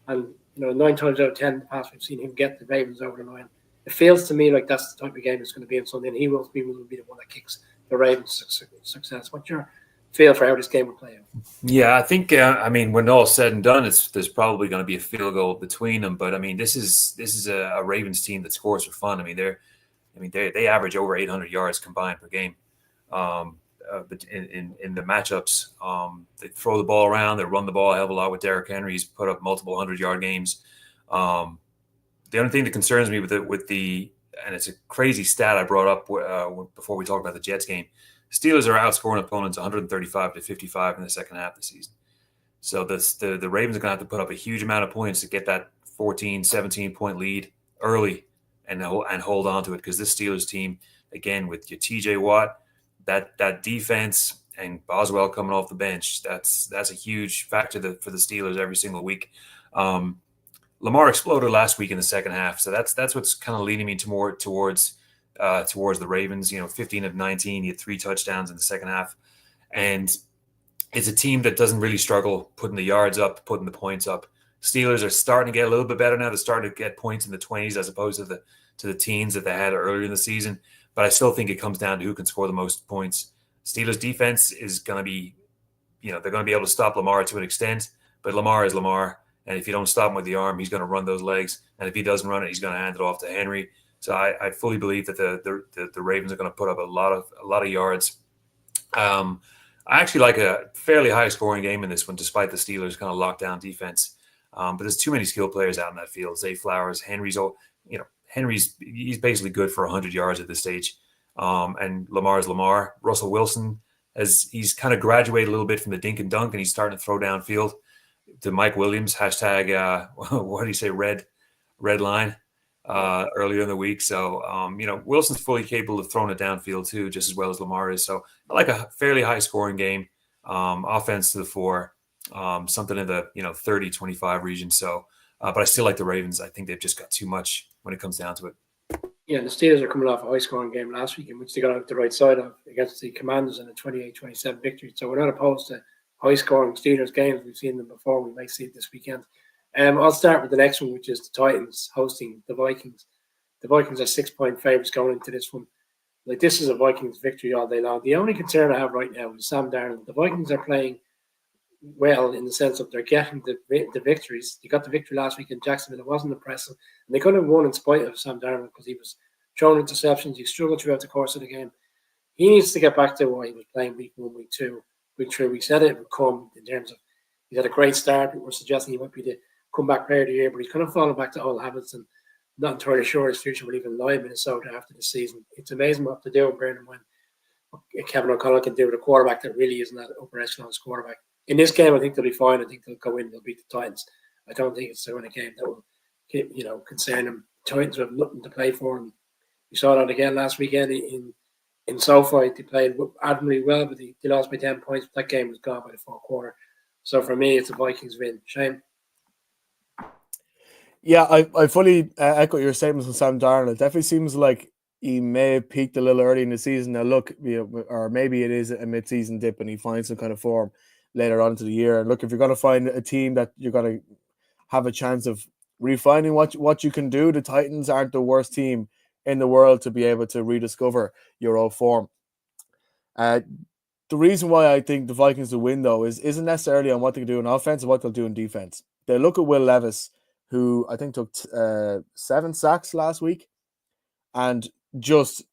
A: and 9 times out of 10 in the past we've seen him get the Ravens over the line. It feels to me like that's the type of game that's going to be on Sunday, and he will be the one that kicks the Ravens' success. What's your feel for how this game will play out?
C: Yeah, I think when all said and done, there's probably going to be a field goal between them. But this is a Ravens team that scores for fun. They average over 800 yards combined per game. But in the matchups, they throw the ball around, they run the ball a hell of a lot with Derrick Henry. He's put up multiple 100-yard games. The only thing that concerns me with and it's a crazy stat I brought up before we talked about the Jets game. Steelers are outscoring opponents 135-55 in the second half of the season. So the Ravens are going to have to put up a huge amount of points to get that 14, 17-point lead early and hold on to it, because this Steelers team, again, with your TJ Watt, that defense, and Boswell coming off the bench, that's a huge factor for the Steelers every single week. Lamar exploded last week in the second half, so that's what's kind of leading me towards the Ravens. 15 of 19, he had 3 touchdowns in the second half, and it's a team that doesn't really struggle putting the yards up, putting the points up. Steelers are starting to get a little bit better now. They're starting to get points in the 20s as opposed to the teens that they had earlier in the season. But I still think it comes down to who can score the most points. Steelers defense is going to be, they're going to be able to stop Lamar to an extent, but Lamar is Lamar. And if you don't stop him with the arm, he's going to run those legs. And if he doesn't run it, he's going to hand it off to Henry. So I fully believe that the Ravens are going to put up a lot of yards. I actually like a fairly high scoring game in this one, despite the Steelers' kind of lockdown defense. But there's too many skilled players out in that field. Zay Flowers, he's basically good for 100 yards at this stage. And Lamar's Lamar. Russell Wilson, he's kind of graduated a little bit from the dink and dunk, and he's starting to throw downfield. To Mike Williams, hashtag, what do you say, red line earlier in the week. So, Wilson's fully capable of throwing it downfield too, just as well as Lamar is. So I like a fairly high scoring game, offense to the 4, something in the 30-25 region. So, but I still like the Ravens. I think they've just got too much when it comes down to it.
A: Yeah, the Steelers are coming off a high-scoring game last week in which they got out the right side of against the Commanders in a 28-27 victory. So we're not opposed to high-scoring Steelers games. We've seen them before. We might see it this weekend. I'll start with the next one, which is the Titans hosting the Vikings. The Vikings are 6-point favorites going into this one. Like, this is a Vikings victory all day long. The only concern I have right now is Sam Darnold. The Vikings are playing well in the sense of they're getting the victories. They got the victory last week in Jacksonville. It wasn't impressive. And they could have won in spite of Sam Darnold because he was throwing interceptions. He struggled throughout the course of the game. He needs to get back to what he was playing week 1, week 2, week 3. We said it would come in terms of he's had a great start. We're suggesting he might be the comeback player of the year, but he's kind of fallen back to old habits and not entirely sure his future will even lie in Minnesota after the season. It's amazing what to do, Brendan, when Kevin O'Connell can do with a quarterback that really isn't that upper echelon quarterback. In this game, I think they'll be fine. I think they'll go in, they'll beat the Titans. I don't think it's a game that will concern them. The Titans have nothing to play for, and we saw that again last weekend in SoFi. They played admirably well, but they lost by 10 points. That game was gone by the fourth quarter. So for me, it's a Vikings win. Shane?
B: Yeah, I fully echo your statements on Sam Darnold. It definitely seems like he may have peaked a little early in the season. Now, look, or maybe it is a mid-season dip and he finds some kind of form later on into the year. And look, if you're going to find a team that you're going to have a chance of refining what you can do, the Titans aren't the worst team in the world to be able to rediscover your old form. The reason why I think the Vikings will win, though, isn't necessarily on what they can do in offense and what they'll do in defense. They look at Will Levis, who I think took 7 sacks last week, and just,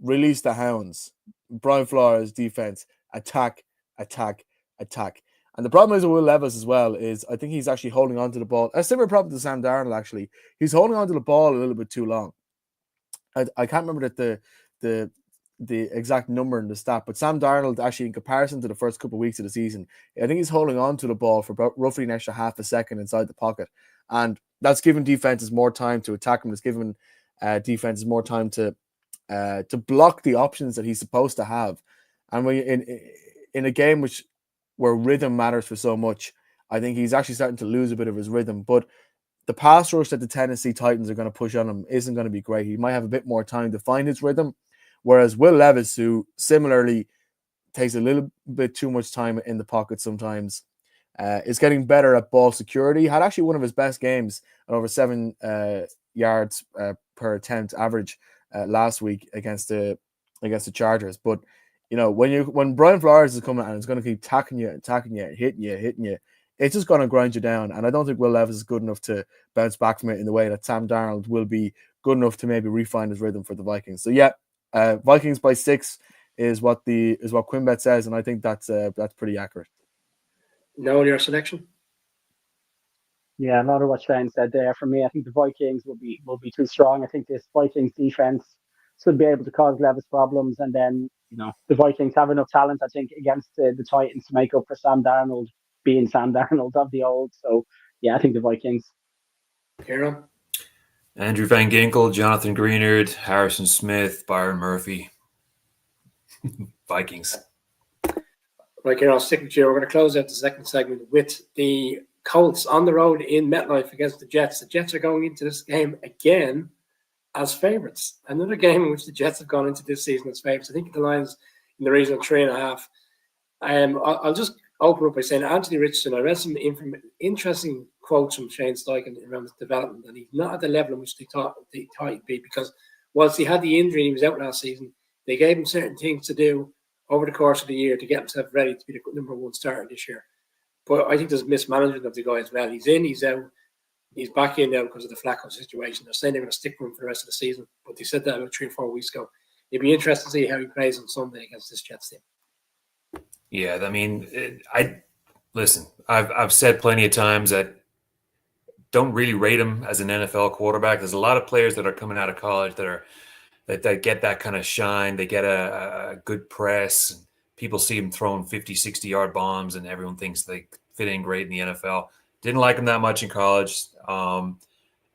B: release the hounds. Brian Flores' defense, attack. And the problem is with Will Levis as well is I think he's actually holding on to the ball. A similar problem to Sam Darnold, actually. He's holding on to the ball a little bit too long. I can't remember the exact number in the stat, but Sam Darnold, actually, in comparison to the first couple of weeks of the season, I think he's holding on to the ball for about roughly an extra half a second inside the pocket. And that's giving defenses more time to attack him. It's giving defenses more time to block the options that he's supposed to have. And when in a game where rhythm matters for so much, I think he's actually starting to lose a bit of his rhythm. But the pass rush that the Tennessee Titans are going to push on him isn't going to be great. He might have a bit more time to find his rhythm. Whereas Will Levis, who similarly takes a little bit too much time in the pocket sometimes, is getting better at ball security. Had actually one of his best games at over 7 yards per attempt average last week against the Chargers. But when Brian Flores is coming and it's going to keep attacking you, hitting you, it's just going to grind you down. And I don't think Will Levis is good enough to bounce back from it in the way that Sam Darnold will be good enough to maybe refine his rhythm for the Vikings. So yeah, Vikings by 6 is what QuinnBet says, and I think that's pretty accurate.
A: Noel, your selection?
D: Yeah, a lot of what Shane said there. For me, I think the Vikings will be too strong. I think this Vikings defense should be able to cause Levis problems, and then the Vikings have enough talent, I think, against the Titans to make up for Sam Darnold being Sam Darnold of the old. So yeah, I think the Vikings.
A: Kieran?
C: Andrew Van Ginkel, Jonathan Greenard, Harrison Smith, Byron Murphy. Vikings.
A: Right, Kieran, I'll stick with you. We're going to close out the second segment with the Colts on the road in MetLife against the Jets. The Jets are going into this game again as favourites. Another game in which the Jets have gone into this season as favourites. I think the line's in the region of 3.5. I'll just open up by saying Anthony Richardson, I read some interesting quotes from Shane Steichen around his development, and he's not at the level in which they thought he'd be, because whilst he had the injury and he was out last season, they gave him certain things to do over the course of the year to get himself ready to be the number one starter this year. But I think there's mismanagement of the guy as well. He's in, he's out, he's back in now because of the Flacco situation. They're saying they're going to stick with him for the rest of the season, but they said that about 3 or 4 weeks ago. It'd be interesting to see how he plays on Sunday against this Jets team.
C: Yeah, I mean, listen. I've said plenty of times that don't really rate him as an NFL quarterback. There's a lot of players that are coming out of college that get that kind of shine. They get a good press. And people see him throwing 50, 60-yard bombs, and everyone thinks they fit in great in the NFL. Didn't like him that much in college. And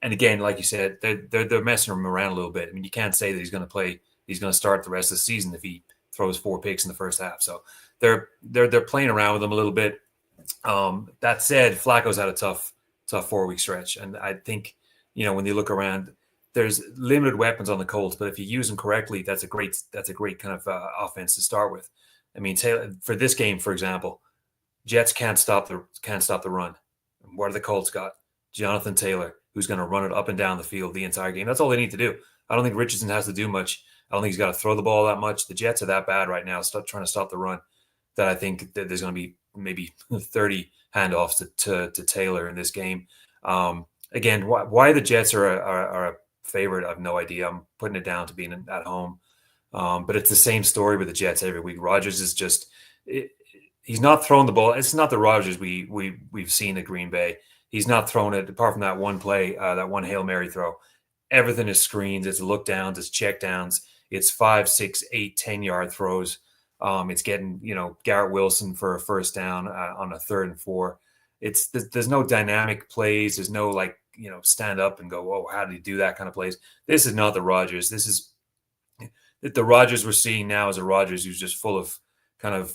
C: again, like you said, they're messing him around a little bit. I mean, you can't say that he's going to start the rest of the season if he throws 4 picks in the first half. So they're playing around with him a little bit. That said, Flacco's had a tough 4-week stretch, and I think when you look around, there's limited weapons on the Colts, but if you use them correctly, that's a great kind of offense to start with. I mean, Taylor, for this game, for example, Jets can't stop the run. What have the Colts got? Jonathan Taylor, who's going to run it up and down the field the entire game. That's all they need to do. I don't think Richardson has to do much. I don't think he's got to throw the ball that much. The Jets are that bad right now, trying to stop the run, that I think that there's going to be maybe 30 handoffs to Taylor in this game. Again, why the Jets are a favorite, I have no idea. I'm putting it down to being at home. But it's the same story with the Jets every week. Rodgers is just he's not throwing the ball. It's not the Rodgers we've seen at Green Bay. He's not throwing it, apart from that one play, that one Hail Mary throw. Everything is screens. It's look downs. It's check downs. It's 5, 6, 8, 10-yard throws. It's getting Garrett Wilson for a first down on a 3rd and 4. There's no dynamic plays. There's no stand up and go, oh, how did he do that kind of plays? This is not the Rodgers. This is the Rodgers we're seeing now is a Rodgers who's just full of kind of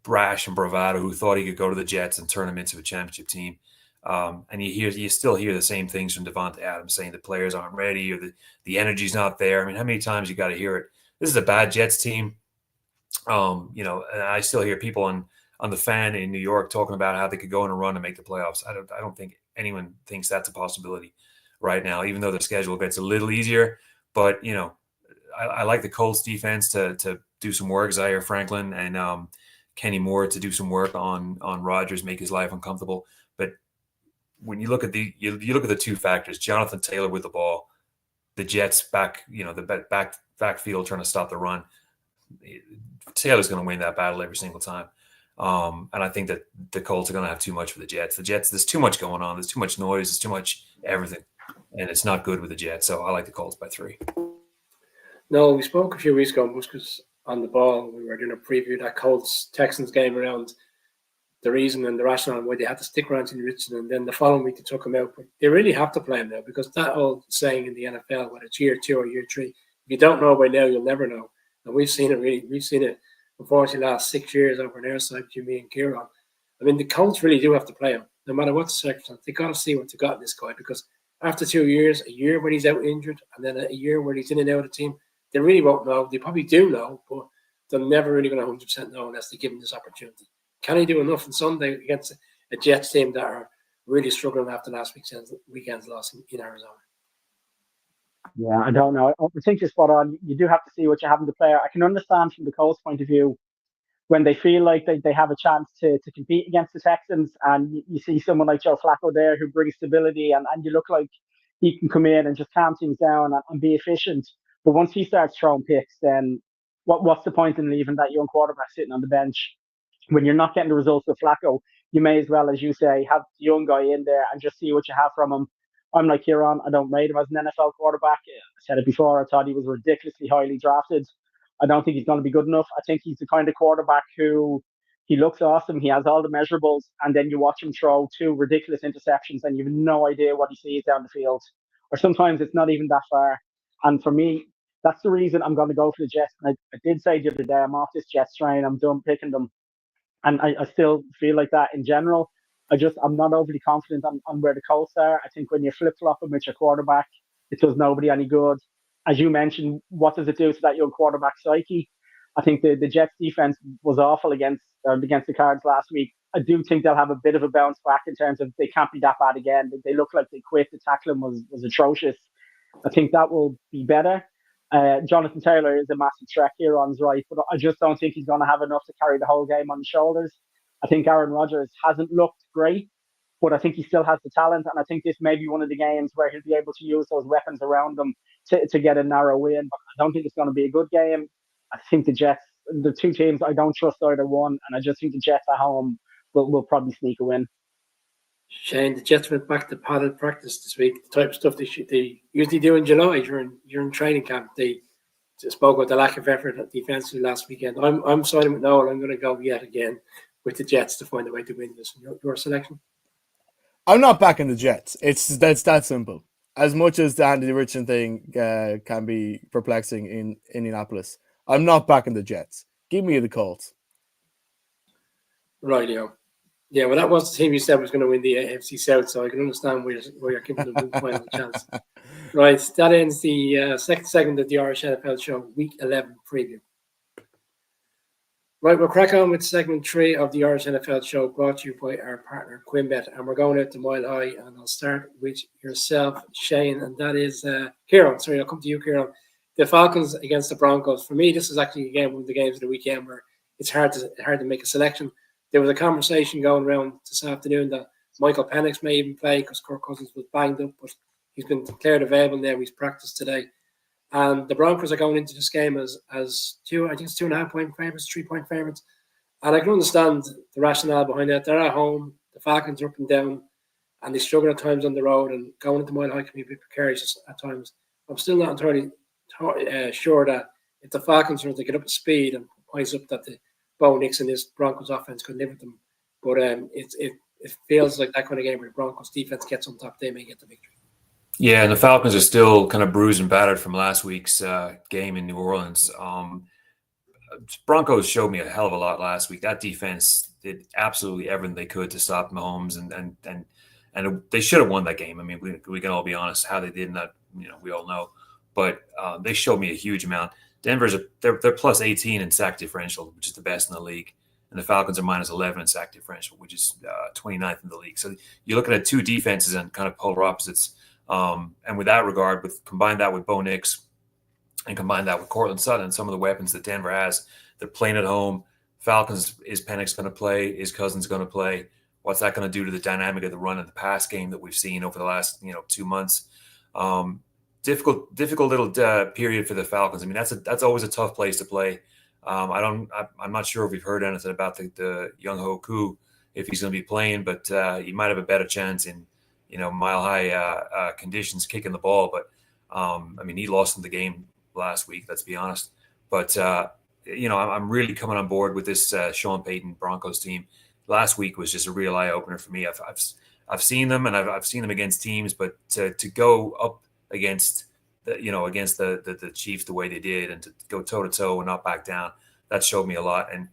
C: brash and bravado, who thought he could go to the Jets and turn them into a championship team. And you still hear the same things from Devontae Adams saying the players aren't ready or the energy's not there. I mean, how many times you got to hear it? This is a bad Jets team. And I still hear people on the Fan in New York talking about how they could go on a run and make the playoffs. I don't think anyone thinks that's a possibility right now, even though their schedule gets a little easier. But I like the Colts defense to do some work. Zaire Franklin and Kenny Moore to do some work on Rodgers, make his life uncomfortable. But when you look at you look at the two factors, Jonathan Taylor with the ball, the Jets the backfield trying to stop the run. Taylor's going to win that battle every single time. And I think that the Colts are going to have too much for the Jets. There's too much going on. There's too much noise. There's too much everything. And it's not good with the Jets. So I like the Colts by 3.
A: No, we spoke a few weeks ago, because on the ball, we were doing a preview of that Colts-Texans game around the reason and the rationale why they had to stick around in Richardson, and then the following week they took him out. But they really have to play him now, because that old saying in the NFL, whether it's year 2 or year 3, if you don't know by now, you'll never know. And we've seen it unfortunately last 6 years over on our side, Jimmy and Kieran. I mean, the Colts really do have to play him, no matter what the circumstance. They got to see what they got in this guy, because after 2 years, a year when he's out injured, and then a year where he's in and out of the team, they really won't know. They probably do know, but they're never really going to 100% know unless they give him this opportunity. Can he do enough on Sunday against a Jets team that are really struggling after last weekend's loss in Arizona?
D: Yeah, I don't know. I think you're spot on. You do have to see what you have in the player. I can understand from the Colts' point of view when they feel like they have a chance to compete against the Texans, and you see someone like Joe Flacco there who brings stability, and you look like he can come in and just calm things down and be efficient. But once he starts throwing picks, then what's the point in leaving that young quarterback sitting on the bench? When you're not getting the results with Flacco, you may as well, as you say, have the young guy in there and just see what you have from him. I'm like Kieran, I don't rate him as an NFL quarterback. I said it before, I thought he was ridiculously highly drafted. I don't think he's going to be good enough. I think he's the kind of quarterback who he looks awesome. He has all the measurables, and then you watch him throw 2 ridiculous interceptions and you have no idea what he sees down the field. Or sometimes it's not even that far. And for me, that's the reason I'm going to go for the Jets. And I did say the other day, I'm off this Jets train. I'm done picking them. And I still feel like that in general. I'm not overly confident on where the Colts are. I think when you're flip-flopping with your quarterback, it does nobody any good. As you mentioned, what does it do to that young quarterback psyche? I think the Jets defense was awful against the Cards last week. I do think they'll have a bit of a bounce back in terms of they can't be that bad again. They look like they quit. The tackling was atrocious. I think that will be better. Jonathan Taylor is a massive threat here on his right, but I just don't think he's going to have enough to carry the whole game on his shoulders. I think Aaron Rodgers hasn't looked great, but I think he still has the talent, and I think this may be one of the games where he'll be able to use those weapons around him to get a narrow win. But I don't think it's going to be a good game. I think the Jets, the two teams, I don't trust either one, and I just think the Jets at home will probably sneak a win.
A: Shane, the Jets went back to padded practice this week. The type of stuff they usually do in July during training camp. They spoke about the lack of effort defensively last weekend. I'm siding with Noel. I'm going to go yet again with the Jets to find a way to win this. Your selection?
B: I'm not backing the Jets. That's that simple. As much as the Andy Richardson thing can be perplexing in Indianapolis, I'm not backing the Jets. Give me the Colts.
A: Right, yeah. Well, that was the team you said was going to win the AFC South, so I can understand where you're giving them the final chance. Right, that ends the second segment of the Irish NFL show, Week 11 preview. Right, we'll crack on with segment 3 of the Irish NFL show, brought to you by our partner, Quinbet, and we're going out to Mile High, and I'll start with yourself, Shane, and that is Kieran. Sorry, I'll come to you, Kieran. The Falcons against the Broncos. For me, this is actually, again, one of the games of the weekend where it's hard to make a selection. There was a conversation going around this afternoon that Michael Penix may even play because Kirk Cousins was banged up, but he's been declared available now. He's practiced today. And the Broncos are going into this game as two, I think it's 2.5 point favorites, 3 point favorites. And I can understand the rationale behind that. They're at home, the Falcons are up and down, and they struggle at times on the road, and going into Mile High can be a bit precarious at times. I'm still not entirely sure that if the Falcons were to get up to speed and ice up that the Bo Nix and this Broncos offense could live with them. But it feels like that kind of game where the Broncos defense gets on top, they may get the victory.
C: Yeah, and the Falcons are still kind of bruised and battered from last week's game in New Orleans. Broncos showed me a hell of a lot last week. That defense did absolutely everything they could to stop Mahomes, and they should have won that game. I mean, we can all be honest how they did not. We all know, but they showed me a huge amount. Denver's they're plus 18 in sack differential, which is the best in the league, and the Falcons are minus 11 in sack differential, which is 29th in the league. So you're looking at two defenses and kind of polar opposites. And with that regard, combine that with Bo Nix and combine that with Cortland Sutton and some of the weapons that Denver has, they're playing at home. Falcons, is Penix going to play? Is Cousins going to play? What's that going to do to the dynamic of the run and the pass game that we've seen over the last 2 months? Difficult little period for the Falcons. I mean, that's always a tough place to play. I'm not sure if we've heard anything about the Young Ho Koo, if he's going to be playing, but he might have a better chance in Mile High conditions kicking the ball. But I mean, he lost in the game last week, let's be honest. But I'm really coming on board with this Sean Payton Broncos team. Last week was just a real eye opener for me. I've seen them, and I've seen them against teams, but to go up against the Chiefs the way they did, and to go toe to toe and not back down, that showed me a lot. And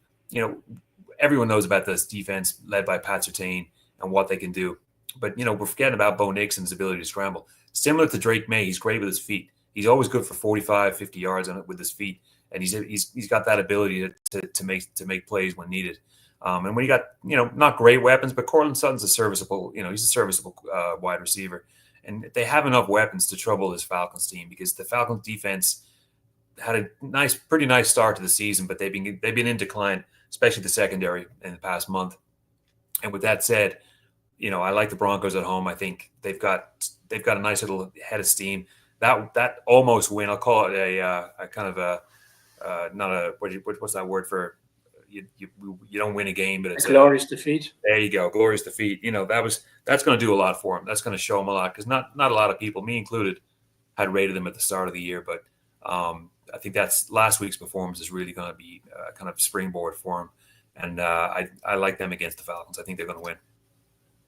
C: everyone knows about this defense led by Pat Surtain and what they can do. But we're forgetting about Bo Nix and his ability to scramble. Similar to Drake May, he's great with his feet. He's always good for 45, 50 yards on it with his feet, and he's got that ability to make plays when needed. And when you got not great weapons, but Cortland Sutton's a serviceable wide receiver, and they have enough weapons to trouble this Falcons team, because the Falcons defense had a pretty nice start to the season, but they've been in decline, especially the secondary in the past month. And with that said, I like the Broncos at home. I think they've got a nice little head of steam. That almost win, I'll call it a kind of a not a what's that word for you don't win a game, but it's
A: a glorious defeat.
C: There you go, glorious defeat. That's going to do a lot for them. That's going to show them a lot, because not a lot of people, me included, had rated them at the start of the year. But I think that's last week's performance is really going to be kind of springboard for them, and I like them against the Falcons. I think they're going to win.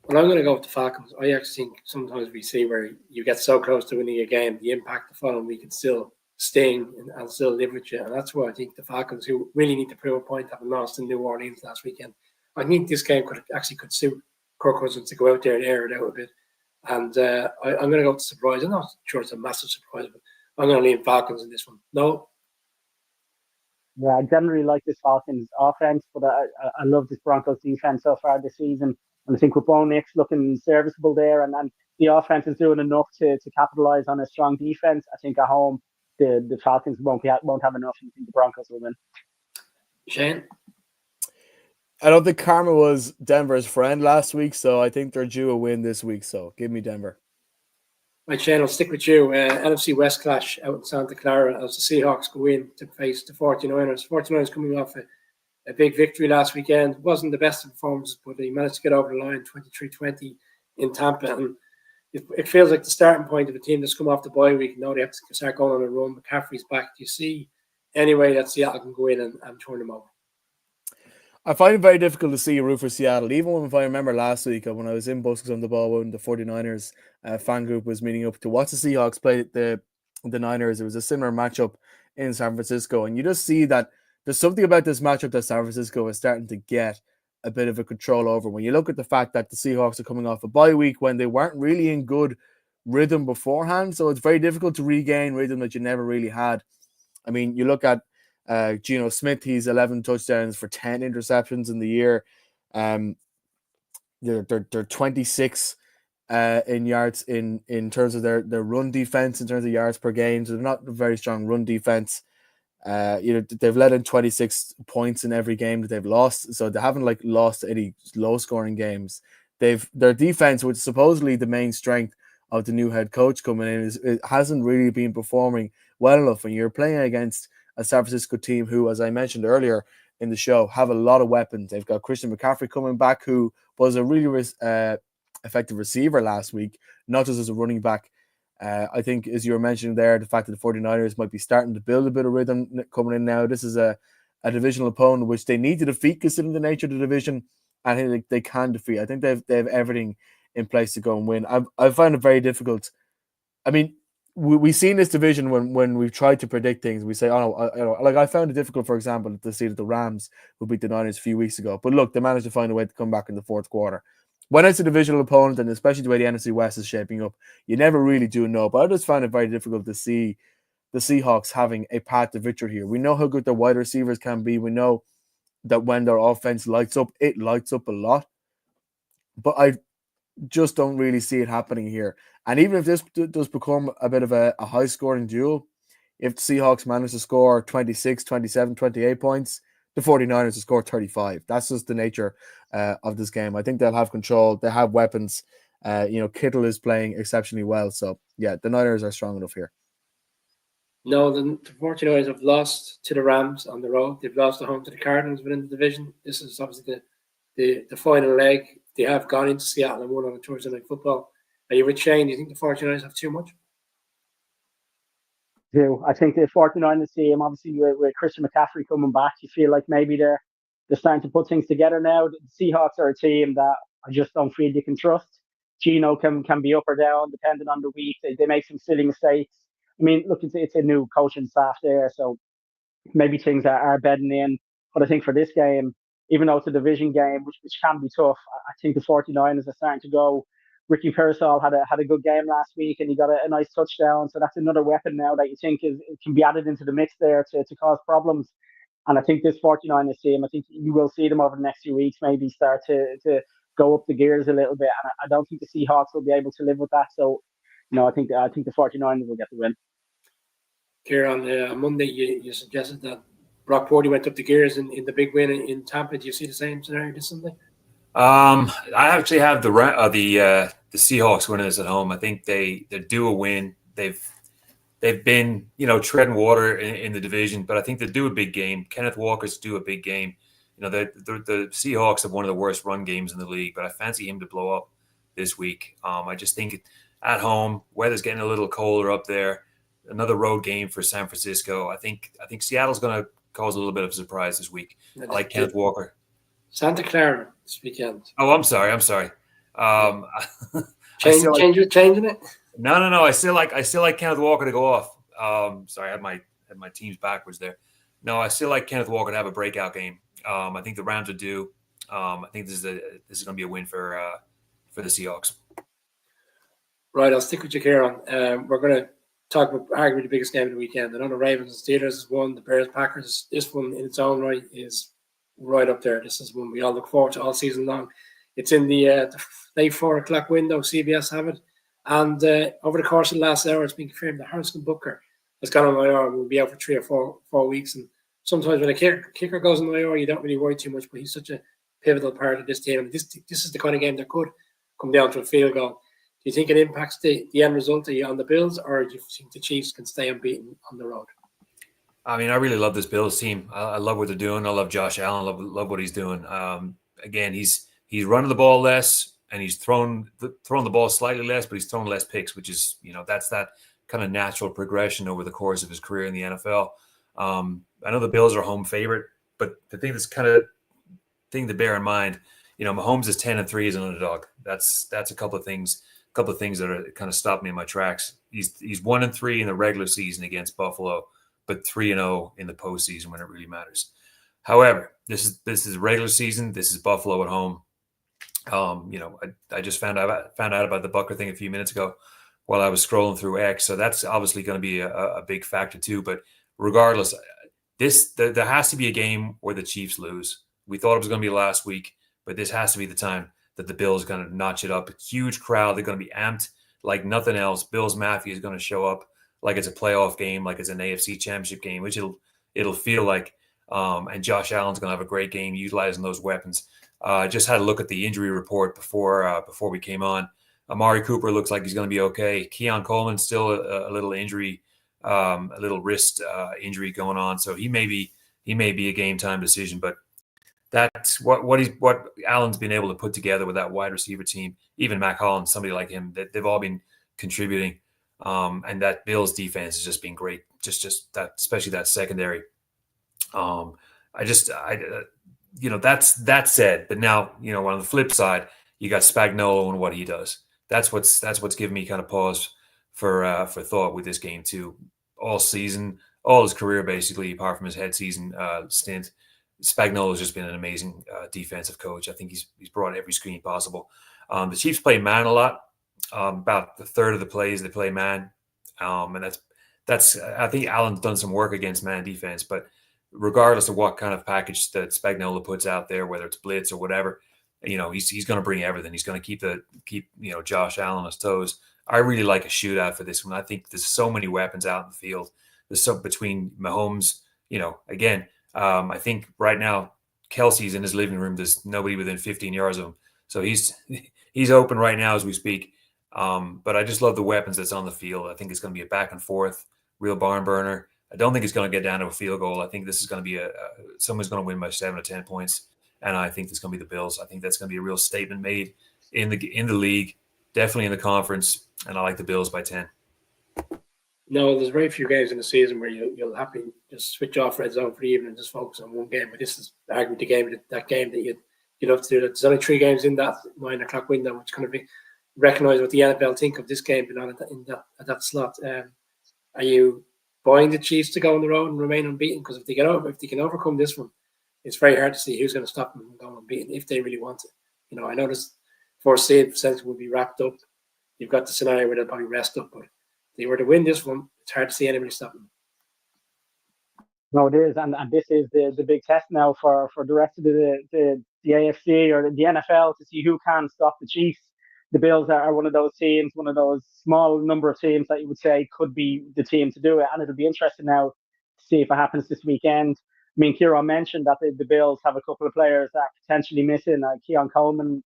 A: Well, I'm going to go with the Falcons. I actually think sometimes we see where you get so close to winning a game, the impact the following week can still sting and still live with you. And that's why I think the Falcons, who really need to prove a point, having lost in New Orleans last weekend, I think this game could suit Kirk Cousins to go out there and air it out a bit. And I'm going to go with the surprise. I'm not sure it's a massive surprise, but I'm going to lean Falcons in this one. No.
D: Yeah, I generally like this Falcons offense, but I love this Broncos defense so far this season. And I think with Bo Nix looking serviceable there, and the offense is doing enough to capitalize on a strong defense. I think at home the Falcons won't have enough, and I think the Broncos will win.
A: Shane?
B: I don't think karma was Denver's friend last week, so I think they're due a win this week. So give me Denver.
A: Right, Shane, I'll stick with you. NFC West clash out in Santa Clara as the Seahawks go in to face the 49ers. 49ers coming off a big victory last weekend. It wasn't the best of performances, but they managed to get over the line 23-20 in Tampa. And it feels like the starting point of a team that's come off the bye week. Now they have to start going on a run. McCaffrey's back. Do you see any way that Seattle can go in and turn them over?
B: I find it very difficult to see a root for Seattle. Even if I remember last week when I was in Buskers on the Ball when the 49ers fan group was meeting up to watch the Seahawks play the Niners, it was a similar matchup in San Francisco. And you just see that there's something about this matchup that San Francisco is starting to get a bit of a control over. When you look at the fact that the Seahawks are coming off a bye week when they weren't really in good rhythm beforehand. So it's very difficult to regain rhythm that you never really had. I mean, you look at Geno Smith, he's 11 touchdowns for 10 interceptions in the year. They're 26 in yards in terms of their run defense, in terms of yards per game. So they're not a very strong run defense. They've let in 26 points in every game that they've lost. So they haven't lost any low scoring games. Their defense, which is supposedly the main strength of the new head coach coming in, it hasn't really been performing well enough. And you're playing against a San Francisco team who, as I mentioned earlier in the show, have a lot of weapons. They've got Christian McCaffrey coming back, who was a really effective receiver last week, not just as a running back. I think, as you were mentioning there, the fact that the 49ers might be starting to build a bit of rhythm coming in now. This is a divisional opponent which they need to defeat considering the nature of the division. I think they can defeat. I think they have everything in place to go and win. I find it very difficult. I mean, we've seen this division when we've tried to predict things. We say, I found it difficult, for example, to see that the Rams would beat the Niners a few weeks ago. But look, they managed to find a way to come back in the fourth quarter. When it's a divisional opponent, and especially the way the NFC West is shaping up, you never really do know. But I just find it very difficult to see the Seahawks having a path to victory here. We know how good their wide receivers can be. We know that when their offense lights up, it lights up a lot. But I just don't really see it happening here. And even if this does become a bit of a high-scoring duel, if the Seahawks manage to score 26, 27, 28 points, the 49ers will score 35. That's just the nature of this game. I think they'll have control. They have weapons. Kittle is playing exceptionally well. So, yeah, the Niners are strong enough here.
A: No, the 49ers have lost to the Rams on the road. They've lost at home to the Cardinals within the division. This is obviously the final leg. They have gone into Seattle and won on a Thursday Night Football. Are you with Shane? Do you think the 49ers have too much?
D: I think the 49ers team, obviously with Christian McCaffrey coming back, you feel like maybe they're starting to put things together now. The Seahawks are a team that I just don't feel you can trust. Geno can be up or down depending on the week. They make some silly mistakes. I mean, look, it's a new coaching staff there, so maybe things are bedding in. But I think for this game, even though it's a division game, which can be tough, I think the 49ers are starting to go. Ricky Pearsall had a good game last week and he got a nice touchdown. So that's another weapon now that you think it can be added into the mix there to cause problems. And I think this 49ers team, I think you will see them over the next few weeks maybe start to go up the gears a little bit. And I don't think the Seahawks will be able to live with that. So, I think the 49ers will get the win.
A: Kieran, on Monday, you suggested that Brock Purdy went up the gears in the big win in Tampa. Do you see the same scenario this Sunday?
C: I actually have the Seahawks winning this at home. I think they're due a win. They've been treading water in the division, but I think they do a big game. Kenneth Walker's due a big game. The Seahawks have one of the worst run games in the league, but I fancy him to blow up this week. I just think at home, weather's getting a little colder up there. Another road game for San Francisco. I think Seattle's going to cause a little bit of a surprise this week. I like Kenneth Walker.
A: Santa Clara this weekend.
C: Oh, I'm sorry.
A: Changing it?
C: No. I still like Kenneth Walker to go off. Sorry, I had my teams backwards there. No, I still like Kenneth Walker to have a breakout game. I think the Rams are due. I think this is going to be a win for the Seahawks.
A: Right, I'll stick with you, Kieran. We're going to talk about arguably the biggest game of the weekend. I know the Ravens and Steelers is one, the Bears Packers. This one in its own right is right up there. This is one we all look forward to all season long. It's in the late 4 o'clock window. CBS have it, and over the course of the last hour, it's been confirmed that Harrison Butker has gone on IR and will be out for 3 or 4 weeks. And sometimes when a kicker goes on IR, you don't really worry too much, but he's such a pivotal part of this team. And this is the kind of game that could come down to a field goal. Do you think it impacts the end result on the Bills, or do you think the Chiefs can stay unbeaten on the road?
C: I mean, I really love this Bills team. I love what they're doing. I love Josh Allen. Love what he's doing. Again, he's running the ball less, and he's throwing the ball slightly less, but he's throwing less picks, which is, that's that kind of natural progression over the course of his career in the NFL. I know the Bills are home favorite, but the thing that's kind of thing to bear in mind, Mahomes is 10-3 as an underdog. That's a couple of things that are kind of stopped me in my tracks. He's 1-3 in the regular season against Buffalo, but 3-0 in the postseason when it really matters. However, this is regular season. This is Buffalo at home. I just found out about the Butker thing a few minutes ago while I was scrolling through X. So that's obviously going to be a big factor too. But regardless, there has to be a game where the Chiefs lose. We thought it was going to be last week, but this has to be the time that the Bills are going to notch it up. A huge crowd. They're going to be amped like nothing else. Bills Mafia is going to show up like it's a playoff game, like it's an AFC championship game, which it'll feel like. And Josh Allen's going to have a great game utilizing those weapons. Just had a look at the injury report before we came on. Amari Cooper looks like he's going to be okay. Keon Coleman still a little injury, a little wrist injury going on, so he may be a game time decision. But that's what Allen's been able to put together with that wide receiver team. Even Mac Hollins, somebody like him, that they've all been contributing. And that Bills defense has just been great. Just that, especially that secondary. That's that said. But now, on the flip side, you got Spagnuolo and what he does. That's what's given me kind of pause for thought with this game too. All season, all his career basically, apart from his head season stint, Spagnuolo has just been an amazing defensive coach. I think he's brought every screen possible. The Chiefs play man a lot. About a third of the plays they play man, and that's I think Allen's done some work against man defense. But regardless of what kind of package that Spagnuolo puts out there, whether it's blitz or whatever, he's going to bring everything. He's going to keep Josh Allen on his toes. I really like a shootout for this one. I think there's so many weapons out in the field. There's so between Mahomes, again. I think right now Kelsey's in his living room. There's nobody within 15 yards of him, so he's open right now as we speak. But I just love the weapons that's on the field. I think it's going to be a back and forth, real barn burner. I don't think it's going to get down to a field goal. I think this is going to be someone's going to win by 7 or 10 points, and I think it's going to be the Bills. I think that's going to be a real statement made in the league, definitely in the conference, and I like the Bills by 10.
A: No, there's very few games in the season where you'll happily just switch off red zone for the evening and just focus on one game. But this is arguably the game that you'd love to do that. There's only 3 games in that 9 o'clock window, which kind of recognize what the NFL think of this game being on at that slot. Are you buying the Chiefs to go on the road and remain unbeaten? Because if they can overcome this one, it's very hard to see who's going to stop them from going unbeaten if they really want it. I know this first seed potentially will be wrapped up. You've got the scenario where they'll probably rest up, but if they were to win this one, it's hard to see anybody stopping them.
D: No, it is, and this is the big test now for the rest of the AFC or the NFL to see who can stop the Chiefs. The Bills are one of those teams, one of those small number of teams that you would say could be the team to do it. And it'll be interesting now to see if it happens this weekend. I mean, Kieran mentioned that the Bills have a couple of players that are potentially missing. Keon Coleman,